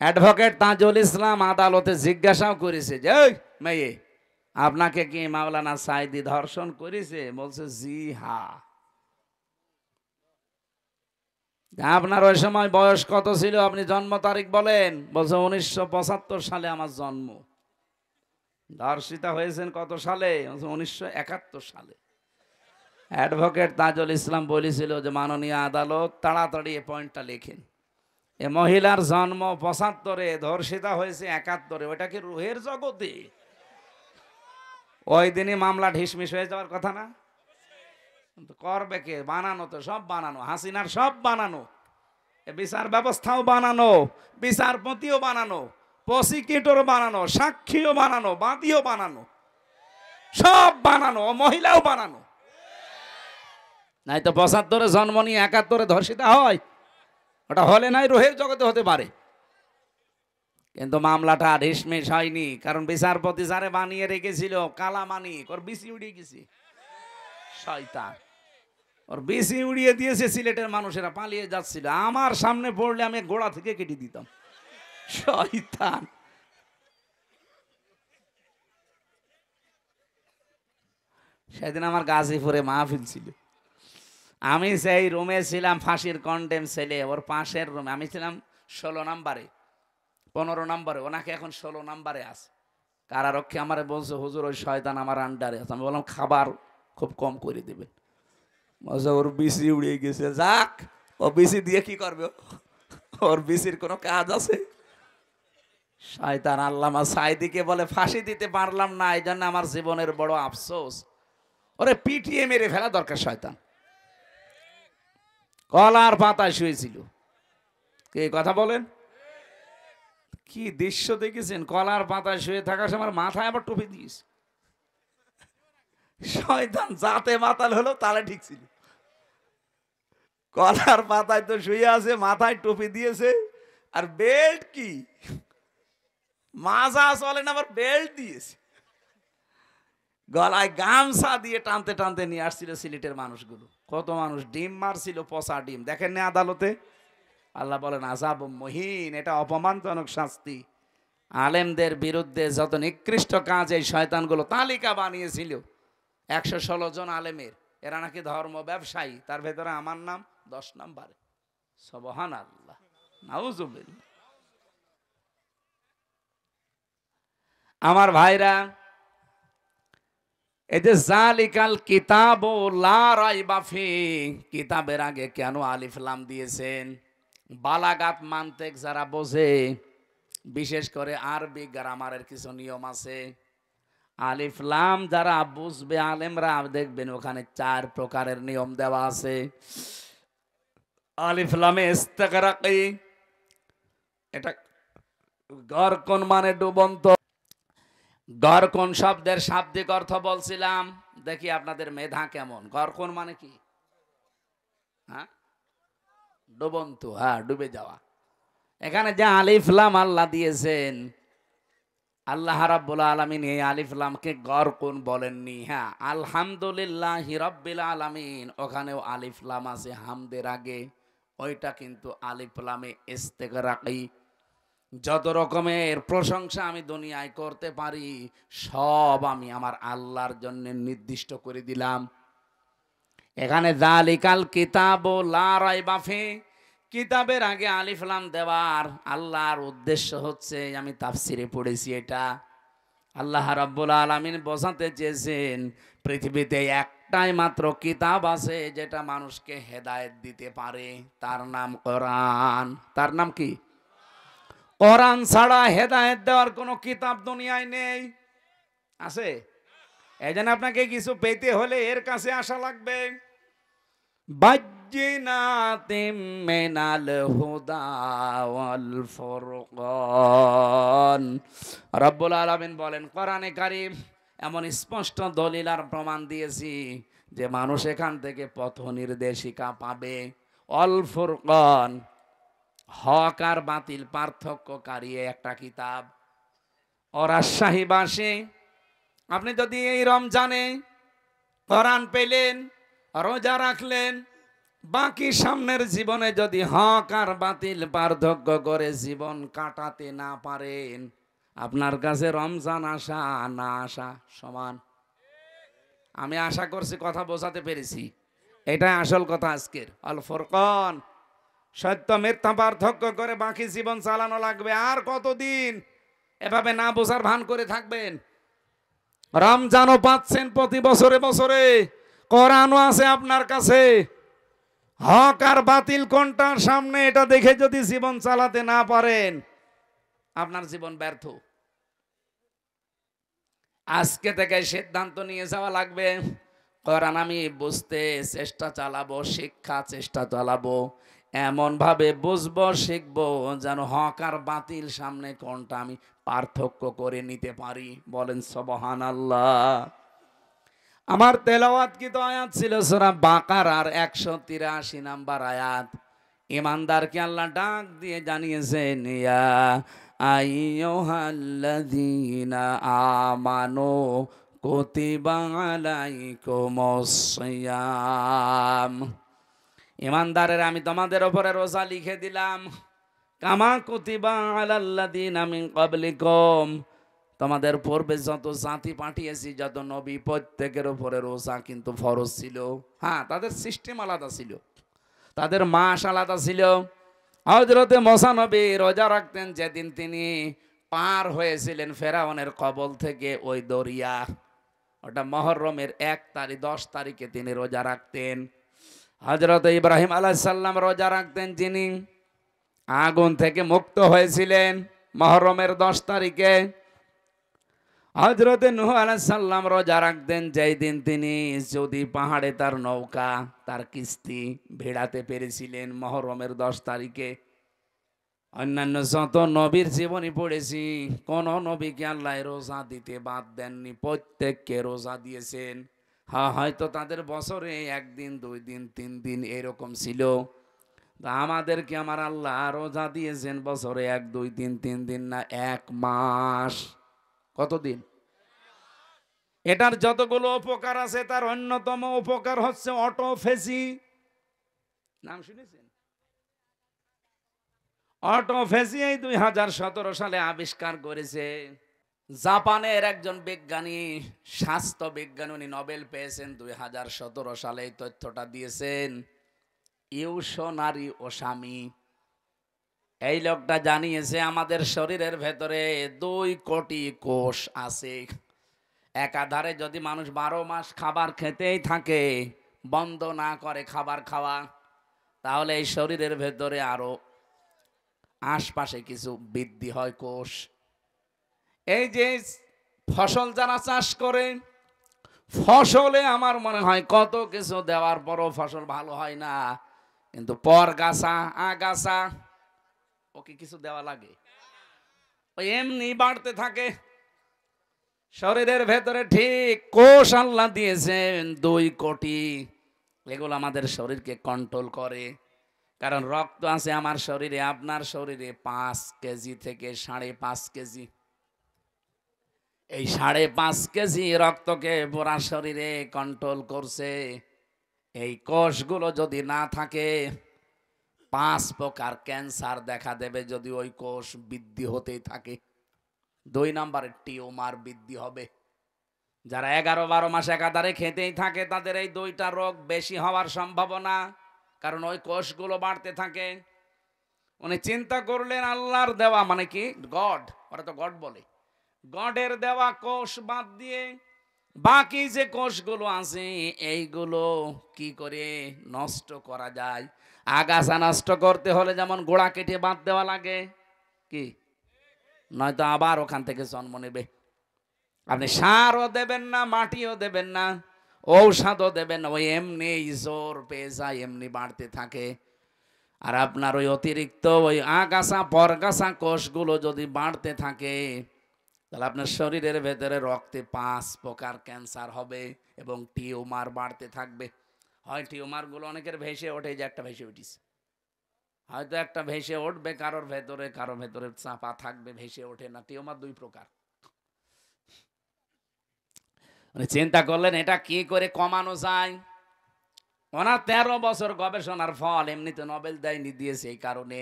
অ্যাডভোকেট তাজুল ইসলাম আদালতে জিজ্ঞাসাও করেছে যে ওই মেয়ে, আপনাকে কি মাওলানা সাইদি ধর্ষণ করেছে? বলছে জি হ্যাঁ। আপনার ওই সময় বয়স কত ছিল? আপনি জন্ম তারিখ বলেন। বলছে 1975 সালে আমার জন্ম। ধর্ষিতা হয়েছেন কত সালে? 1971 সালে। অ্যাডভোকেট তাজুল ইসলাম বলেছিল যে মাননীয় আদালত তাড়াতাড়ি এই পয়েন্টটা লেখেন, এ মহিলার জন্ম 75-এ, ধর্ষিতা হয়েছে 71-এ, ওইটা কি রুহের জগতে? ওই দিনই মামলা ঢিসমিস হয়ে যাওয়ার কথা না? করবে কে? বানানো তো, সব বানানো, হাসিনার সব বানানো। বিচার ব্যবস্থাও বানানো, বিচারপতিও বানানো, প্রসিকিউটর বানানো, সাক্ষীও বানানো, বাদীও বানানো, সব বানানো, মহিলাও বানানো। নাই তো ৭৫ জন্ম নিয়ে ৭১ ধর্ষিতা হয়, ওটা হলে নাই রোহের জগতে হতে পারে, কিন্তু মামলাটা ঢিসমিস হয়নি, কারণ বিচারপতি যারে বানিয়ে রেখেছিল কালামানিক, ওর বিসি উড়িয়ে গেছে শয়তান, ওর বিসি উড়িয়ে দিয়েছে। সিলেটের মানুষেরা পালিয়ে যাচ্ছিল, আমার সামনে পড়লে আমি গোড়া থেকে কেটে দিতাম, শয়তান। সেদিন আমার গাজীপুরে মাহফিল ছিল, আমি সেই রুমে ছিলাম, ফাঁসির কন্ডেম ছেলে, ওর পাশের রুমে আমি ছিলাম ১৬ নম্বরে, ১৫ নম্বরে, ওনাকে এখন ১৬ নম্বরে আছে। কারারক্ষী আমার বলছে, হুজুর ওই শয়তান আমার আন্ডারে আছে। আমি বললাম খাবার খুব কম করে দেবেন। বলছে ওর বিসি উড়িয়ে গেছে। যাক, ও বিসি দিয়ে কি করবে, ওর বিসির কোনো কাজ আছে? শয়তান। আল্লামা সাইদিকে বলে ফাঁসি দিতে পারলাম না, এই জন্য আমার জীবনের বড় আফসোস। ওরে পিটিয়ে মেরে ফেলা দরকার। শয়তান কলার পাতায় শুয়েছিল। কে কথা বলেন? কি দৃশ্য দেখেছেন? কলার পাতায় শুয়ে থাকার সময় মাথায় আবার টুপি দিয়েছে। শয়তান যাতে মাতাল হলো তালে ঠিক ছিল। কলার পাতায় তো শুয়ে আছে, মাথায় টুপি দিয়েছে, আর বেল্ট কি মাজা চলে না, আবার বেল্ট দিয়েছে। গলায় গামছা দিয়ে টানতে টানতে নিয়ে আসছিল সিলেটের মানুষগুলো। কত মানুষ ডিম মারছিল, পচা ডিম। দেখেন না আদালতে? আল্লাহ বলেন আযাব মুহিন, এটা অপমানজনক শাস্তি। আলেমদের বিরুদ্ধে যত নিকৃষ্ট কাজ এই শয়তানগুলো তালিকা বানিয়েছিল, ১১৬ জন আলেমের, এরা নাকি ধর্ম ব্যবসায়ী, তার ভেতরে আমার নাম ১০ নম্বরে। সুবহানাল্লাহ, নাউজুবিল্লাহ। আমার ভাইরা, এই যে জালিকাল কিতাব লা রাইবা ফি, কিতাবের আগে কেন আলিফ লাম দিয়েছেন? বালাগাত মান্তেক যারা বোঝে, বিশেষ করে আরবি গ্রামারের কিছু নিয়ম আছে। আলিফ লাম যারা বুঝবে আলেমরা, দেখবেন ওখানে ৪ প্রকারের নিয়ম দেওয়া আছে। আলিফ লামে ইস্তিগরাকি, এটা গরকন মানে ডুবন্ত। গরকন শব্দের শাব্দিক অর্থ বলছিলাম, দেখি আপনাদের মেধা কেমন। গরকন মানে কি? হ্যাঁ, ডুবন্ত, হ্যাঁ, ডুবে যাওয়া। এখানে যে আলিফ লাম আল্লাহ দিয়েছেন, আল্লাহ রাব্বুল আলামিন এই আলিফ লামকে গরকুন বলেননি। হ্যাঁ, আলহামদুলিল্লাহি রাব্বিল আলামিন, ওখানেও আলিফ লাম আছে হামদের আগে, ওইটা কিন্তু আলিফ লামে ইস্তিগরাকি। যত রকমের প্রশংসা আমি দুনিয়ায় করতে পারি, সব আমি আমার আল্লাহর জন্য নির্দিষ্ট করে দিলাম। এখানে যালিকাল কিতাব লা রাইবা ফি, কিতাবের আগে আলিফ লাম দেওয়ার আল্লাহর উদ্দেশ্য হচ্ছে, আমি তাফসিরে পড়েছি, এটা আল্লাহ রাব্বুল আলামিন বোঝাতে চেয়েছেন পৃথিবীতে একটাই মাত্র কিতাব আছে যেটা মানুষকে হেদায়েত দিতে পারে, তার নাম কোরআন। তার নাম কি? কোরআন ছাড়া হেদায়েত দেওয়ার কোনো কিতাব দুনিয়ায় নেই। আছে? এই জন্য আপনাকে কিছু পেতে হলে এর কাছে আসা লাগবে। বাজ্জিনাতিম মিনাল হুদা ওয়াল ফুরকান। রব্বুল আলামিন বলেন কোরআনে কারীম এমন স্পষ্ট দলিল আর প্রমাণ দিয়েছি যে মানুষ এখান থেকে পথ নির্দেশিকা পাবে। অল ফুরকান, হক আর বাতিল পার্থক্যকারী একটা কিতাব। ও রাজশাহীবাসী, আপনি যদি এই রমজানে কোরআন পেলেন, রোজা রাখলেন, বাকি সামনের জীবনে যদি হক আর বাতিল পার্থক্য করে জীবন কাটাতে না পারেন, আপনার কাছে রমজান আসা না আসা সমান। আমি আশা করছি কথা বোঝাতে পেরেছি। এটাই আসল কথা আজকের। আল ফুরকান, সত্য মিথ্যা পার্থক্য করে বাকি জীবন চালানো লাগবে। আর কতদিন এভাবে না বোঝার ভান করে থাকবেন? রমজানও পাচ্ছেন প্রতি বছরে বছরে, কোরআনও আছে আপনার কাছে, হক আর বাতিল কোনটার সামনে এটা দেখে যদি জীবন চালাতে না পারেন, আপনার জীবন ব্যর্থ। আজকে থেকে সিদ্ধান্ত নিয়ে যাওয়া লাগবে, কোরআন আমি বুঝতে চেষ্টা চালাবো, শিক্ষা চেষ্টা চালাবো। এমন ভাবে বুঝবো শিখবো যেন হক আর বাতিল সামনে কোনটা আমি পার্থক্য করে নিতে পারি। বলেন সুবহানাল্লাহ। আমার তেলাওয়াত কি তো আয়াত ছিল সূরা বাকারার 183 নাম্বার আয়াত। ইমানদারকে আল্লাহ ডাক দিয়ে জানিয়েছেন, ইয়া আইয়ুহাল্লাযীনা আমানু কুতিবা আলাইকুমুস সিয়াম। ইমানদারের আমি তোমাদের উপরে রোজা লিখে দিলাম, কামা কুতিবা আলাল্লাযীনা মিন ক্বাবলিকুম, তোমাদের পূর্বে যত জাতি পাঠিয়েছি, যত নবী, প্রত্যেকের উপরে রোজা কিন্তু ফরজ ছিল। হ্যাঁ, তাদের সিস্টেম আলাদা ছিল, তাদের মাস আলাদা ছিল। হযরতে মুসা নবী রোজা রাখতেন যেদিন তিনি পার হয়েছিলেন ফেরাউনের কবল থেকে ওই দরিয়া, ওটা মুহররমের 1 তারিখ 10 তারিখে তিনি রোজা রাখতেন। হযরত ইব্রাহিম আলাইহিস সালাম রোজা রাখতেন, যিনি আগুন থেকে মুক্ত হয়েছিলেন মুহররমের 10 তারিখে। হযরত নূহ আলাইহিস সালাম রোজা রাখতেন যেই দিন তিনি যদি পাহাড়ে তার নৌকা, তার কিস্তি ভেড়াতে পেরেছিলেন মুহররমের 10 তারিখে। অন্যান্য যত নবীর জীবনী পড়েছি, কোন নবীকে আল্লাহ রোজা দিতে বাদ দেননি, প্রত্যেককে রোজা দিয়েছেন। হ্যাঁ, হয়তো তাদের বছরে 1 দিন 2 দিন 3 দিন এরকম ছিল, তা আমাদেরকে আমার আল্লাহ রোজা দিয়েছেন বছরে 1 2 3 3 দিন না, 1 মাস। কতদিন? এটার যতগুলো উপকার আছে তার অন্যতম উপকার হচ্ছে অটোফেজি। নাম শুনেছেন? অটোফেজি এই 2017 সালে আবিষ্কার করেছে জাপানের একজন বিজ্ঞানী, স্বাস্থ্য বিজ্ঞানী, উনি নোবেল পেয়েছেন 2017 সালে। এই তথ্যটা দিয়েছেন ইউশোনারি ওসামি। এই লোকটা জানিয়েছে আমাদের শরীরের ভেতরে 2 কোটি কোষ আছে। একাধারে যদি মানুষ 12 মাস খাবার খেতেই থাকে, বন্ধ না করে খাবার খাওয়া, তাহলে এই শরীরের ভেতরে আরো আশপাশে কিছু বৃদ্ধি হয় কোষ। এই যে ফসল যারা চাষ করে, ফসলে আমার মনে হয় কত কিছু দেওয়ার পরও ফসল ভালো হয় না, কিন্তু পরগাছা আগাছা ওকে কিছু দেওয়া লাগে, ওই এমনি বাড়তে থাকে শরীরের ভেতরে। ঠিক কোষ আল্লাহ দিয়েছেন 2 কোটি, এগুলো আমাদের শরীরকে কন্ট্রোল করে। কারণ রক্ত আছে আমার শরীরে, আপনার শরীরে 5 কেজি থেকে 5.5 কেজি। এই 5.5 কেজি রক্তকে পুরা শরীরে কন্ট্রোল করছে। এই কোষগুলো যদি না থাকে, 5 প্রকার ক্যান্সার দেখা দেবে যদি ওই কোষ বৃদ্ধি হতেই থাকে। 2 নম্বরে টিউমার বৃদ্ধি হবে। যারা 11-12 মাস একাধারে খেতেই থাকে, তাদের এই 2টা রোগ বেশি হওয়ার সম্ভাবনা, কারণ ওই কোষগুলো বাড়তে থাকে। উনি চিন্তা করলেন আল্লাহর দেওয়া, মানে কি গড, ওরা তো গড বলে, গডের দেওয়া কোষ বাদ দিয়ে বাকি যে কোষগুলো আছে এইগুলো কি করে নষ্ট করা যায়। আগাছা নষ্ট করতে হলে যেমন গোড়া কেটে বাদ দেওয়া লাগে, কি নয়তো আবার ওখান থেকে জন্ম নেবে। আপনি সারও দেবেন না, মাটিও দেবেন না, ঔষধও দেবেন না, ওই এমনি জোর পেয়ে যায়, এমনি বাড়তে থাকে। আর আপনার ওই অতিরিক্ত ওই আগাছা পরগাছা কোষগুলো যদি বাড়তে থাকে, তাহলে আপনার শরীরের ভেতরে রক্তে 5 প্রকার ক্যান্সার হবে এবং টিউমার বাড়তে থাকবে। হয় টিউমারগুলো অনেকের ভেসে ওঠে, যে একটা ভেসে উঠিছে, হয়তো একটা ভেসে উঠবে কারোর ভেতরে চাপা থাকবে, ভেসে ওঠে না। টিউমার 2 প্রকার। চিন্তা করলেন এটা কি করে কমানো যায়। ওনার 13 বছর গবেষণার ফল, এমনিতে নোবেল দেয়নি, দিয়েছে এই কারণে।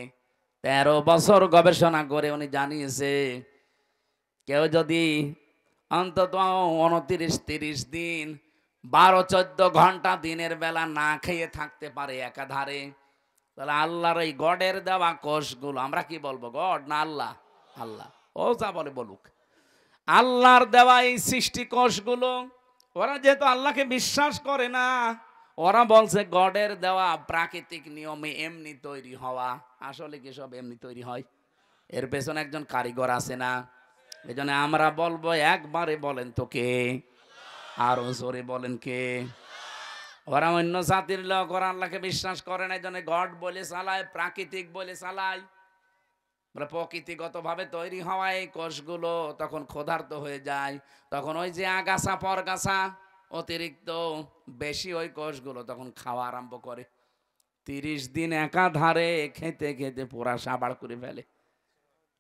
13 বছর গবেষণা করে উনি জানিয়েছে কেউ যদি অন্তত 29-30 দিন 12-14 ঘন্টা দিনের বেলা না খেয়ে থাকতে পারে একাধারে, তাহলে আল্লাহর এই গডের দেওয়া কোষগুলো, আমরা কি বলবো গড না আল্লাহ? আল্লাহ। ও যা বলে বলুক, আল্লাহর দেওয়া এই সৃষ্টি কোষগুলো, ওরা যেহেতু আল্লাহকে বিশ্বাস করে না, ওরা বলছে গডের দেওয়া প্রাকৃতিক নিয়মে এমনি তৈরি হওয়া। আসলে কি সব এমনি তৈরি হয়? এর পেছনে একজন কারিগর আছে না? এই জন্য আমরা বলবো, একবারে বলেন তো কে, আরো জোরে বলেন কে। ওরা অন্য জাতির লোক, ওরা আল্লাহকে বিশ্বাস করে না, এই জন্য গড বলে চালায়, প্রাকৃতিক বলে চালায়। বলে প্রকৃতিগত ভাবে তৈরি হওয়া এই কোষগুলো তখন ক্ষুধার্ত হয়ে যায়, তখন ওই যে আগাছা পরগাছা অতিরিক্ত বেশি ওই কোষগুলো তখন খাওয়া আরম্ভ করে। 30 দিন একাধারে খেতে খেতে পুরা সাবাড় করে ফেলে,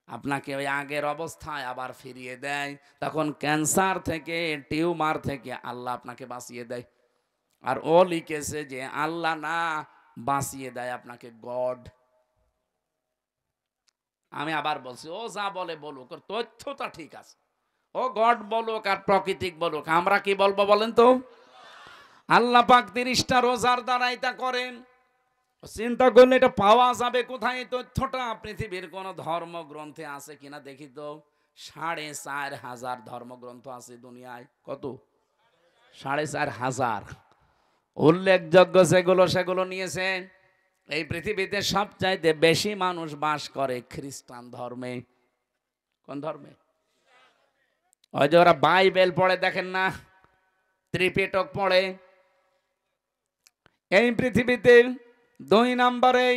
আপনাকে ওই আগের অবস্থায় আবার ফিরিয়ে দেয়। তখন ক্যান্সার থেকে, টিউমার থেকে আল্লাহ আপনাকে বাঁচিয়ে দেয়। আর ও লিখেছে যে আল্লাহ না, বাঁচিয়ে দেয় আপনাকে গড। আমি আবার বলছি, ও যা বলে বলুক, ওর তথ্যটা ঠিক আছে। ও গড বলুক আর প্রাকৃতিক বলুক, আমরা কি বলবো বলেন তো? আল্লাহ পাক 30টা রোজার দ্বারা এটা করেন। চিন্তা করলে এটা পাওয়া যাবে কোথায়? এই তথ্যটা পৃথিবীর কোন ধর্মগ্রন্থে আছে কিনা দেখি তো। 4,500 ধর্মগ্রন্থ আছে দুনিয়ায়। কত? 4,500। উল্লেখযোগ্য যেগুলো সেগুলো নিয়েছে। এই পৃথিবীতে সবচাইতে বেশি মানুষ বাস করে খ্রিস্টান ধর্মে। কোন ধর্মে? ওই যে ওরা বাইবেল পড়ে, দেখেন না, ত্রিপিটক পড়ে। এই পৃথিবীতে 2 নম্বরে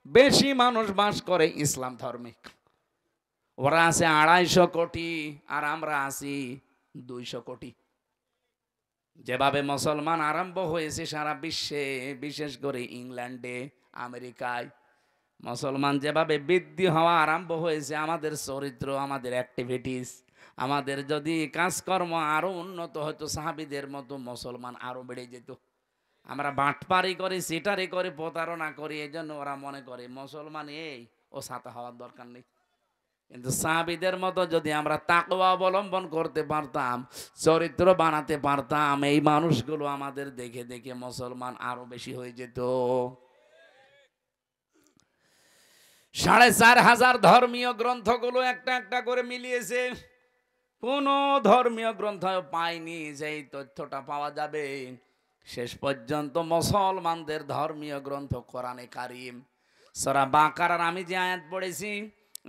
বেশি মানুষ বাস করে ইসলাম ধর্মে। ওরা আছে 250 কোটি আর আমরা আছি 200 কোটি। যেভাবে মুসলমান আরম্ভ হয়েছে সারা বিশ্বে, বিশেষ করে ইংল্যান্ডে, আমেরিকায়, মুসলমান যেভাবে বৃদ্ধি হওয়া আরম্ভ হয়েছে, আমাদের চরিত্র, আমাদের অ্যাক্টিভিটিস, আমাদের যদি কাজকর্ম আরো উন্নত হতো সাহাবীদের মতো, মুসলমান আরো বেড়ে যেত। আমরা বাটপারি করি, সিটারি করি, প্রতারণা করি, এই জন্য ওরা মনে করে মুসলমান এই, ও ছাতা হওয়ার দরকার নেই। কিন্তু সাহাবীদের মতো যদি আমরা তাকওয়া অবলম্বন করতে পারতাম, চরিত্র বানাতে পারতাম, এই মানুষগুলো আমাদের দেখে দেখে মুসলমান আরো বেশি হয়ে যেত। 4,500 ধর্মীয় গ্রন্থগুলো একটা একটা করে মিলিয়েছে। কোন ধর্মীয় গ্রন্থ পাইনি যে এই তথ্যটা পাওয়া যাবে। শেষ পর্যন্ত মুসলমানদের ধর্মীয় গ্রন্থ কোরআনে কারিম, সূরা বাকারার আমি যে আয়াত পড়েছি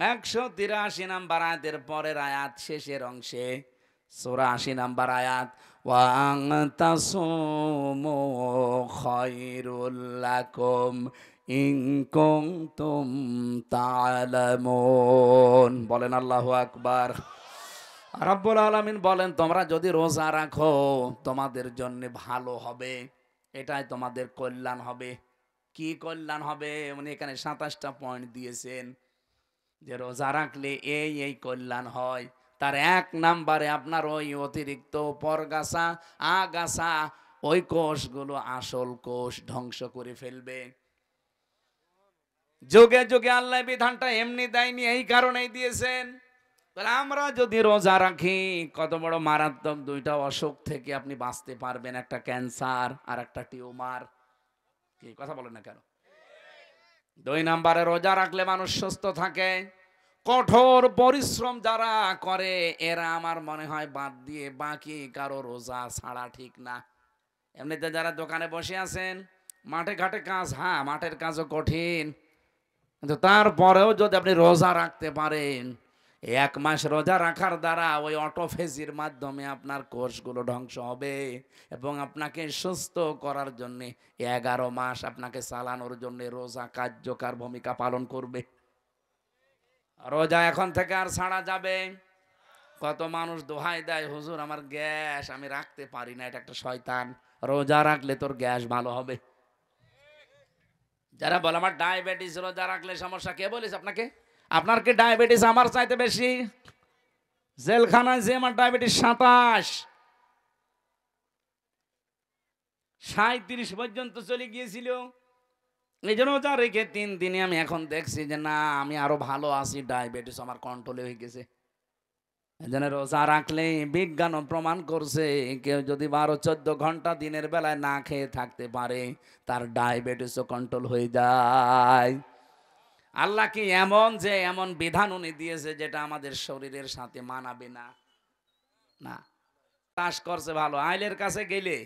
183 নাম্বার আয়াতের পরের আয়াত শেষের অংশে, সূরা 80 নাম্বার আয়াত, ওয়া আনতাসুমু খায়রুল লাকুম ইন কুনতুম তা'লামুন। বলেন আল্লাহু আকবার। রব্বুল আলামিন বলেন, তোমরা যদি রোজা রাখো তোমাদের জন্য ভালো হবে, এটাই তোমাদের কল্যাণ হবে। কি কল্যাণ হবে? উনি এখানে 27টা পয়েন্ট দিয়েছেন যে রোজা রাখলে এই এই কল্যাণ হয়। তার 1 নম্বরে আপনার ওই অতিরিক্ত পরগাছা, আগাছা, ওই কোষগুলো আসল কোষ ধ্বংস করে ফেলবে। যুগে যুগে আল্লাহ বিধানটা এমনি দেয়নি, এই কারণেই দিয়েছেন। তাহলে আমরা যদি রোজা রাখি, কত বড় মারাত্মক 2টা অসুখ থেকে আপনি বাঁচতে পারবেন, একটা ক্যান্সার আর একটা টিউমার। কি কথা বলেন না কেন? 2 নম্বরে রোজা রাখলে মানুষ সুস্থ থাকে। কঠোর পরিশ্রম যারা করে এরা আমার মনে হয় বাদ দিয়ে বাকি কারো রোজা ছাড়া ঠিক না। এমনিতে যারা দোকানে বসে আছেন, মাঠে ঘাটে কাজ, হ্যাঁ মাঠের কাজও কঠিন, কিন্তু তারপরেও যদি আপনি রোজা রাখতে পারেন, 1 মাস রোজা রাখার দ্বারা ওই অটোফেজির মাধ্যমে আপনার কোষগুলো ধ্বংস হবে এবং আপনাকে সুস্থ করার জন্য 11 মাস আপনাকে চালানোর জন্য রোজা কার্যকর ভূমিকা পালন করবে। রোজা এখন থেকে আর ছাড়া যাবে। কত মানুষ দোহাই দেয়, হুজুর আমার গ্যাস, আমি রাখতে পারি না, এটা একটা শয়তান। রোজা রাখলে তোর গ্যাস ভালো হবে। যারা বলে আমার ডায়াবেটিস, রোজা রাখলে সমস্যা, কে বলেছে আপনাকে? আপনার কি ডায়াবেটিস আমার চাইতে বেশি? জেলখানায় যে আমার ডায়াবেটিস 27, 37 পর্যন্ত চলে গিয়েছিল। এই জন্য রোজা রেখে 3 দিনে আমি এখন দেখছি যে না, আমি আরো ভালো আছি, ডায়াবেটিস আমার কন্ট্রোলে হয়ে গেছে। এই জন্য রোজা রাখলে বিজ্ঞানও প্রমাণ করছে, কেউ যদি 12-14 ঘন্টা দিনের বেলায় না খেয়ে থাকতে পারে, তার ডায়াবেটিসও কন্ট্রোল হয়ে যায়। আল্লাহ কি এমন যে এমন বিধান উনি দিয়েছে যেটা আমাদের শরীরের সাথে মানাবে না? না। চাষ করছে ভালো, আইলের কাছে গেলে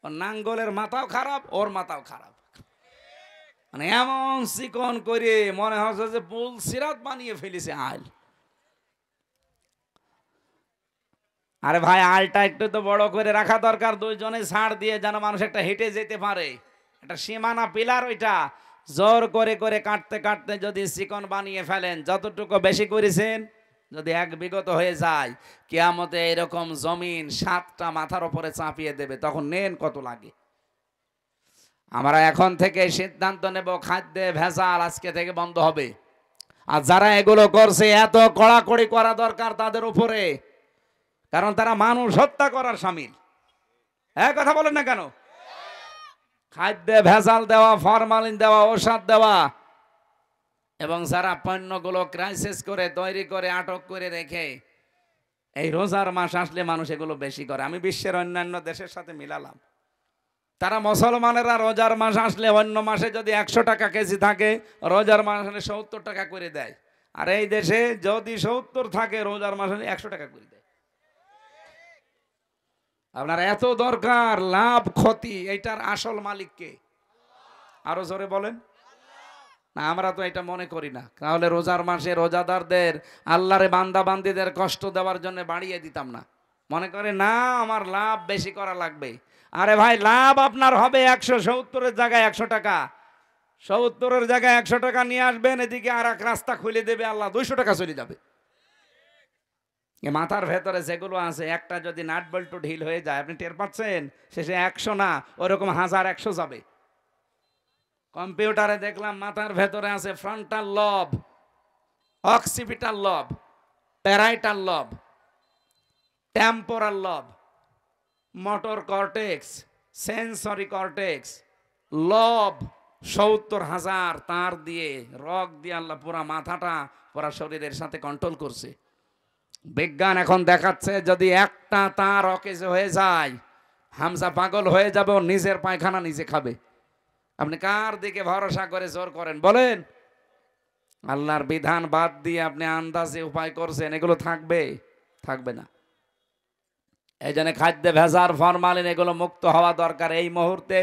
ওর নাঙ্গলের মাথাও খারাপ, ওর মাথাও খারাপ, মানে এমন চিকন করে মনে হচ্ছে যে পুল সিরাত বানিয়ে ফেলেছে আইল। আরে ভাই আলটা একটু তো বড় করে রাখা দরকার, দুইজনে ছাড় দিয়ে যেন মানুষ একটা হেঁটে যেতে পারে, একটা সীমানা পিলার ওইটা জোর করে করে কাটতে কাটতে যদি চিকন বানিয়ে ফেলেন, যতটুকু বেশি করেছেন যদি এক বিগত হয়ে যায়, কিয়ামতে এরকম জমিন 7টা মাথার উপরে চাপিয়ে দেবে, তখন নেন কত লাগে। আমরা এখন থেকে সিদ্ধান্ত নেব খাদ্যে ভেজাল আজকে থেকে বন্ধ হবে। আর যারা এগুলো করছে এত কড়াকড়ি করা দরকার তাদের উপরে, কারণ তারা মানুষ হত্যা করার শামিল। হ্যাঁ, কথা বলেন না কেন? খাদ্যে ভেজাল দেওয়া, ফরমালিন দেওয়া, ঔষধ দেওয়া, এবং যারা পণ্যগুলো ক্রাইসিস করে তৈরি করে আটক করে রেখে এই রোজার মাস আসলে মানুষ এগুলো বেশি করে। আমি বিশ্বের অন্যান্য দেশের সাথে মিলালাম, তারা মুসলমানেরা রোজার মাস আসলে অন্য মাসে যদি 100 টাকা কেজি থাকে, রোজার মাস হলে 70 টাকা করে দেয়। আর এই দেশে যদি 70 থাকে, রোজার মাস হলে 100 টাকা করে দেয়। আপনার এত দরকার, লাভ ক্ষতি এইটার আসল মালিক কে? আরো জোরে বলেন না। আমরা তো এটা মনে করি না, তাহলে রোজার মাসে রোজাদারদের, আল্লাহরে বান্দা বান্দিদের কষ্ট দেওয়ার জন্য বাড়িয়ে দিতাম না। মনে করে না আমার লাভ বেশি করা লাগবে। আরে ভাই, লাভ আপনার হবে 170-এর জায়গায় 100 টাকা, 70-এর জায়গায় 100 টাকা নিয়ে আসবেন, এদিকে আর এক রাস্তা খুলে দেবে আল্লাহ, 200 টাকা চলে যাবে। মাথার ভেতরে যেগুলো আছে, একটা যদি নাট বল্টু ঢিল হয়ে যায়, আপনি টের পাচ্ছেন, শেষে 100 না, ওরকম 1000-100 যাবে। কম্পিউটারে দেখলাম মাথার ভেতরে আছে ফ্রন্টাল লব, অক্সিপিটাল লব, প্যারাইটাল লব, টেম্পোরাল লব, মোটর কর্টেক্স, সেন্সরি কর্টেক্স, লব 70,000 তার দিয়ে, রক দিয়ে আল্লাহ পুরা মাথাটা পুরা শরীরের সাথে কন্ট্রোল করছে। বিজ্ঞান এখন দেখাচ্ছে যদি একটা তার অকেজ হয়ে যায়, হামজা পাগল হয়ে যাবে, ও নিজের পায়খানা নিজে খাবে। আপনি কার দিকে ভরসা করে জোর করেন বলেন? আল্লাহর বিধান বাদ দিয়ে আপনি আন্দাজে উপায় করছেন, এগুলো থাকবে? থাকবে না। এই জন্য খাদ্যে ভেজাল, ফরমালিন এগুলো মুক্ত হওয়া দরকার। এই মুহূর্তে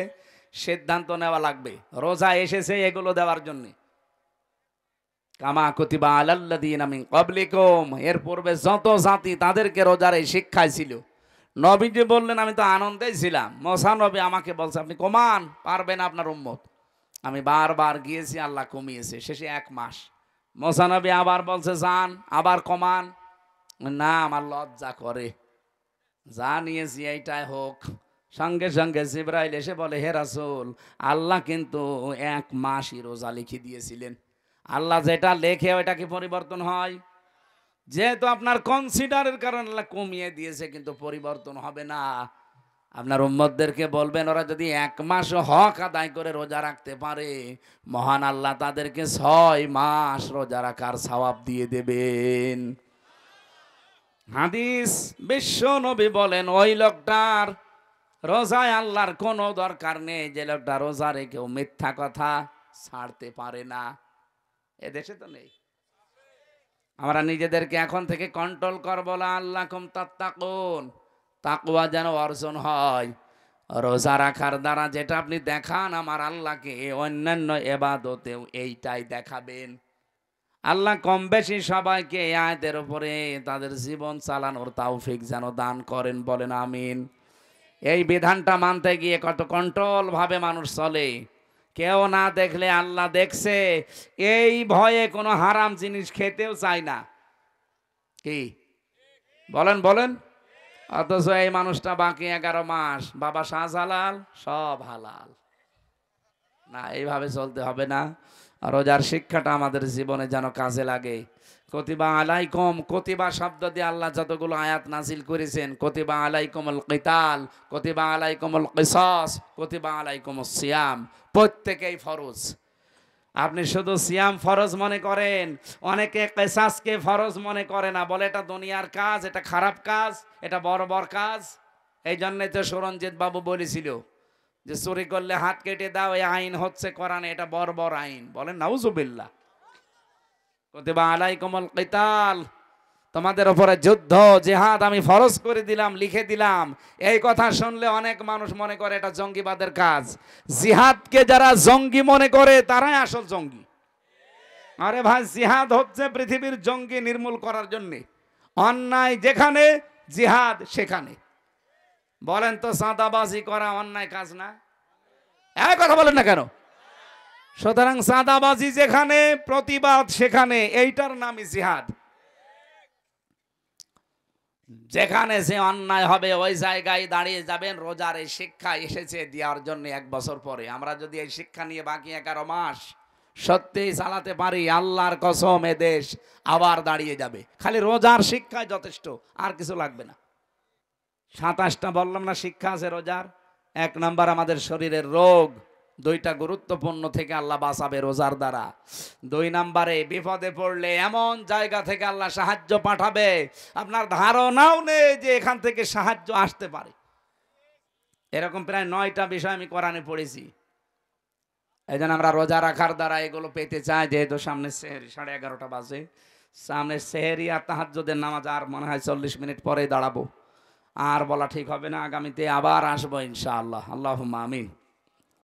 সিদ্ধান্ত নেওয়া লাগবে। রোজা এসেছে এগুলো দেওয়ার জন্য। কামা কুতিবা আলাল্লাযীনা মিন ক্বাবলিকুম, এর পূর্বে যত জাতি তাদেরকে রোজার এই শিক্ষায় ছিল। নবীজি বললেন আমি তো আনন্দেই ছিলাম। মুসা নবী আমাকে বলছে আপনি কমান, পারবেন আপনার উম্মত। আমি বারবার গিয়েছি, আল্লাহ কমিয়েছে, শেষে 1 মাস। মুসা নবী আবার বলছে যান, আবার কমান, না আমার লজ্জা করে, যা নিয়েছি এইটাই হোক। সঙ্গে সঙ্গে জিবরাইল এসে বলে হে রাসূল, আল্লাহ কিন্তু 1 মাসই রোজা লিখে দিয়েছিলেন। আল্লাহ যেটা লেখে ওইটা কি পরিবর্তন হয়? যেহেতু আপনার কনসিডারের কারণে আল্লাহ কমিয়ে দিয়েছে, কিন্তু পরিবর্তন হবে না। আপনার উম্মতদেরকে বলবেন ওরা যদি 1 মাস হক আদায় করে রোজা রাখতে পারে, মহান আল্লাহ তাদেরকে 6 মাস রোজা রাখার সওয়াব দিয়ে দেবেন। হাদিস, বিশ্ব নবী বলেন ওই লোকটার রোজায় আল্লাহর কোনো দরকার নেই যে লোকটা রোজা রেখেও মিথ্যা কথা ছাড়তে পারে না। এদেশে তো নেই। আমরা নিজেদেরকে এখন থেকে কন্ট্রোল করব, লাআল্লাকুম তাত্তাকুন, তাকওয়া যেন অর্জন হয়। রোজা রাখার দ্বারা যেটা আপনি দেখান আমার আল্লাহকে, অন্যান্য ইবাদতেও এইটাই দেখাবেন। আল্লাহ কম বেশি সবাইকে এই আয়াতের উপরে তাদের জীবন চালানোর তৌফিক যেন দান করেন, বলেন আমিন। এই বিধানটা মানতে গিয়ে কত কন্ট্রোল ভাবে মানুষ চলে। কেউ না দেখলে আল্লাহ দেখছে, এই ভয়ে কোনো হারাম জিনিস খেতেও চায় না। কি বলেন বলেন? অথচ এই মানুষটা বাকি 11 মাস বাবা শাহজালাল সব হালাল। না, এইভাবে চলতে হবে না। রোজার শিক্ষাটা আমাদের জীবনে যেন কাজে লাগে। কুতিবা আলাইকুম, কুতিবা শব্দ দিয়ে আল্লাহ যতগুলো আয়াত নাজিল করেছেন, কুতিবা আলাইকুমুল কিতাল, কুতিবা আলাইকুমুল কিসাস, কুতিবা আলাইকুমুস সিয়াম, প্রত্যেকেই ফরজ। আপনি শুধু সিয়াম ফরজ মনে করেন, অনেকে কিসাসকে ফরজ মনে করে না, বলে এটা দুনিয়ার কাজ, এটা খারাপ কাজ, এটা বড় বড় কাজ। এই জন্যই তো সুরঞ্জিত বাবু বলেছিল যে চুরি করলে হাত কেটে দাও, এই আইন হচ্ছে কোরআনে, এটা বড় বড় আইন। বলেন নাউজুবিল্লাহ। কুতিবা আলাইকুমুল কিতাল, তোমাদের উপরে যুদ্ধ জিহাদ আমি ফরজ করে দিলাম, লিখে দিলাম। এই কথা শুনলে অনেক মানুষ মনে করে এটা জঙ্গিবাদের কাজ। জিহাদকে যারা জঙ্গি মনে করে তারাই আসল জঙ্গি। আরে ভাই, জিহাদ হচ্ছে পৃথিবীর জঙ্গি নির্মূল করার জন্য। অন্যায় যেখানে জিহাদ সেখানে। বলেন তো চাঁদাবাজি করা অন্যায় কাজ না? এক কথা বলেন না কেন? সুতরাং চাঁদাবাজি যেখানে, প্রতিবাদ সেখানে, এইটার নামই জিহাদ। যেখানে যে অন্যায় হবে ওই জায়গায় দাঁড়িয়ে যাবেন। রোজার এই শিক্ষা এসেছে দেওয়ার জন্য 1 বছর পরে। আমরা যদি এই শিক্ষা নিয়ে বাকি 11 মাস সত্যি চালাতে পারি, আল্লাহর কসম এ দেশ আবার দাঁড়িয়ে যাবে। খালি রোজার শিক্ষায় যথেষ্ট, আর কিছু লাগবে না। 27টা বললাম না শিক্ষা আছে রোজার। 1 নাম্বার আমাদের শরীরের রোগ, 2টা গুরুত্বপূর্ণ থেকে আল্লাহ বাঁচাবে রোজার দ্বারা। 2 নাম্বারে বিপদে পড়লে এমন জায়গা থেকে আল্লাহ সাহায্য পাঠাবে আপনার ধারণাও নেই যে এখান থেকে সাহায্য আসতে পারে। এরকম প্রায় 9টা বিষয় আমি কোরআনে পড়েছি। এই জন্য আমরা রোজা রাখার দ্বারা এগুলো পেতে চাই। যেহেতু সামনে সেহরি, 11:30 বাজে, সামনে সেহরি আর তাহাজ্জুদের নামাজ আর মনে হয় 40 মিনিট পরে দাঁড়াবো। আর বলা ঠিক হবে না, আগামীতে আবার আসবো ইনশাআল্লাহ। আল্লাহুম্মা আমিন।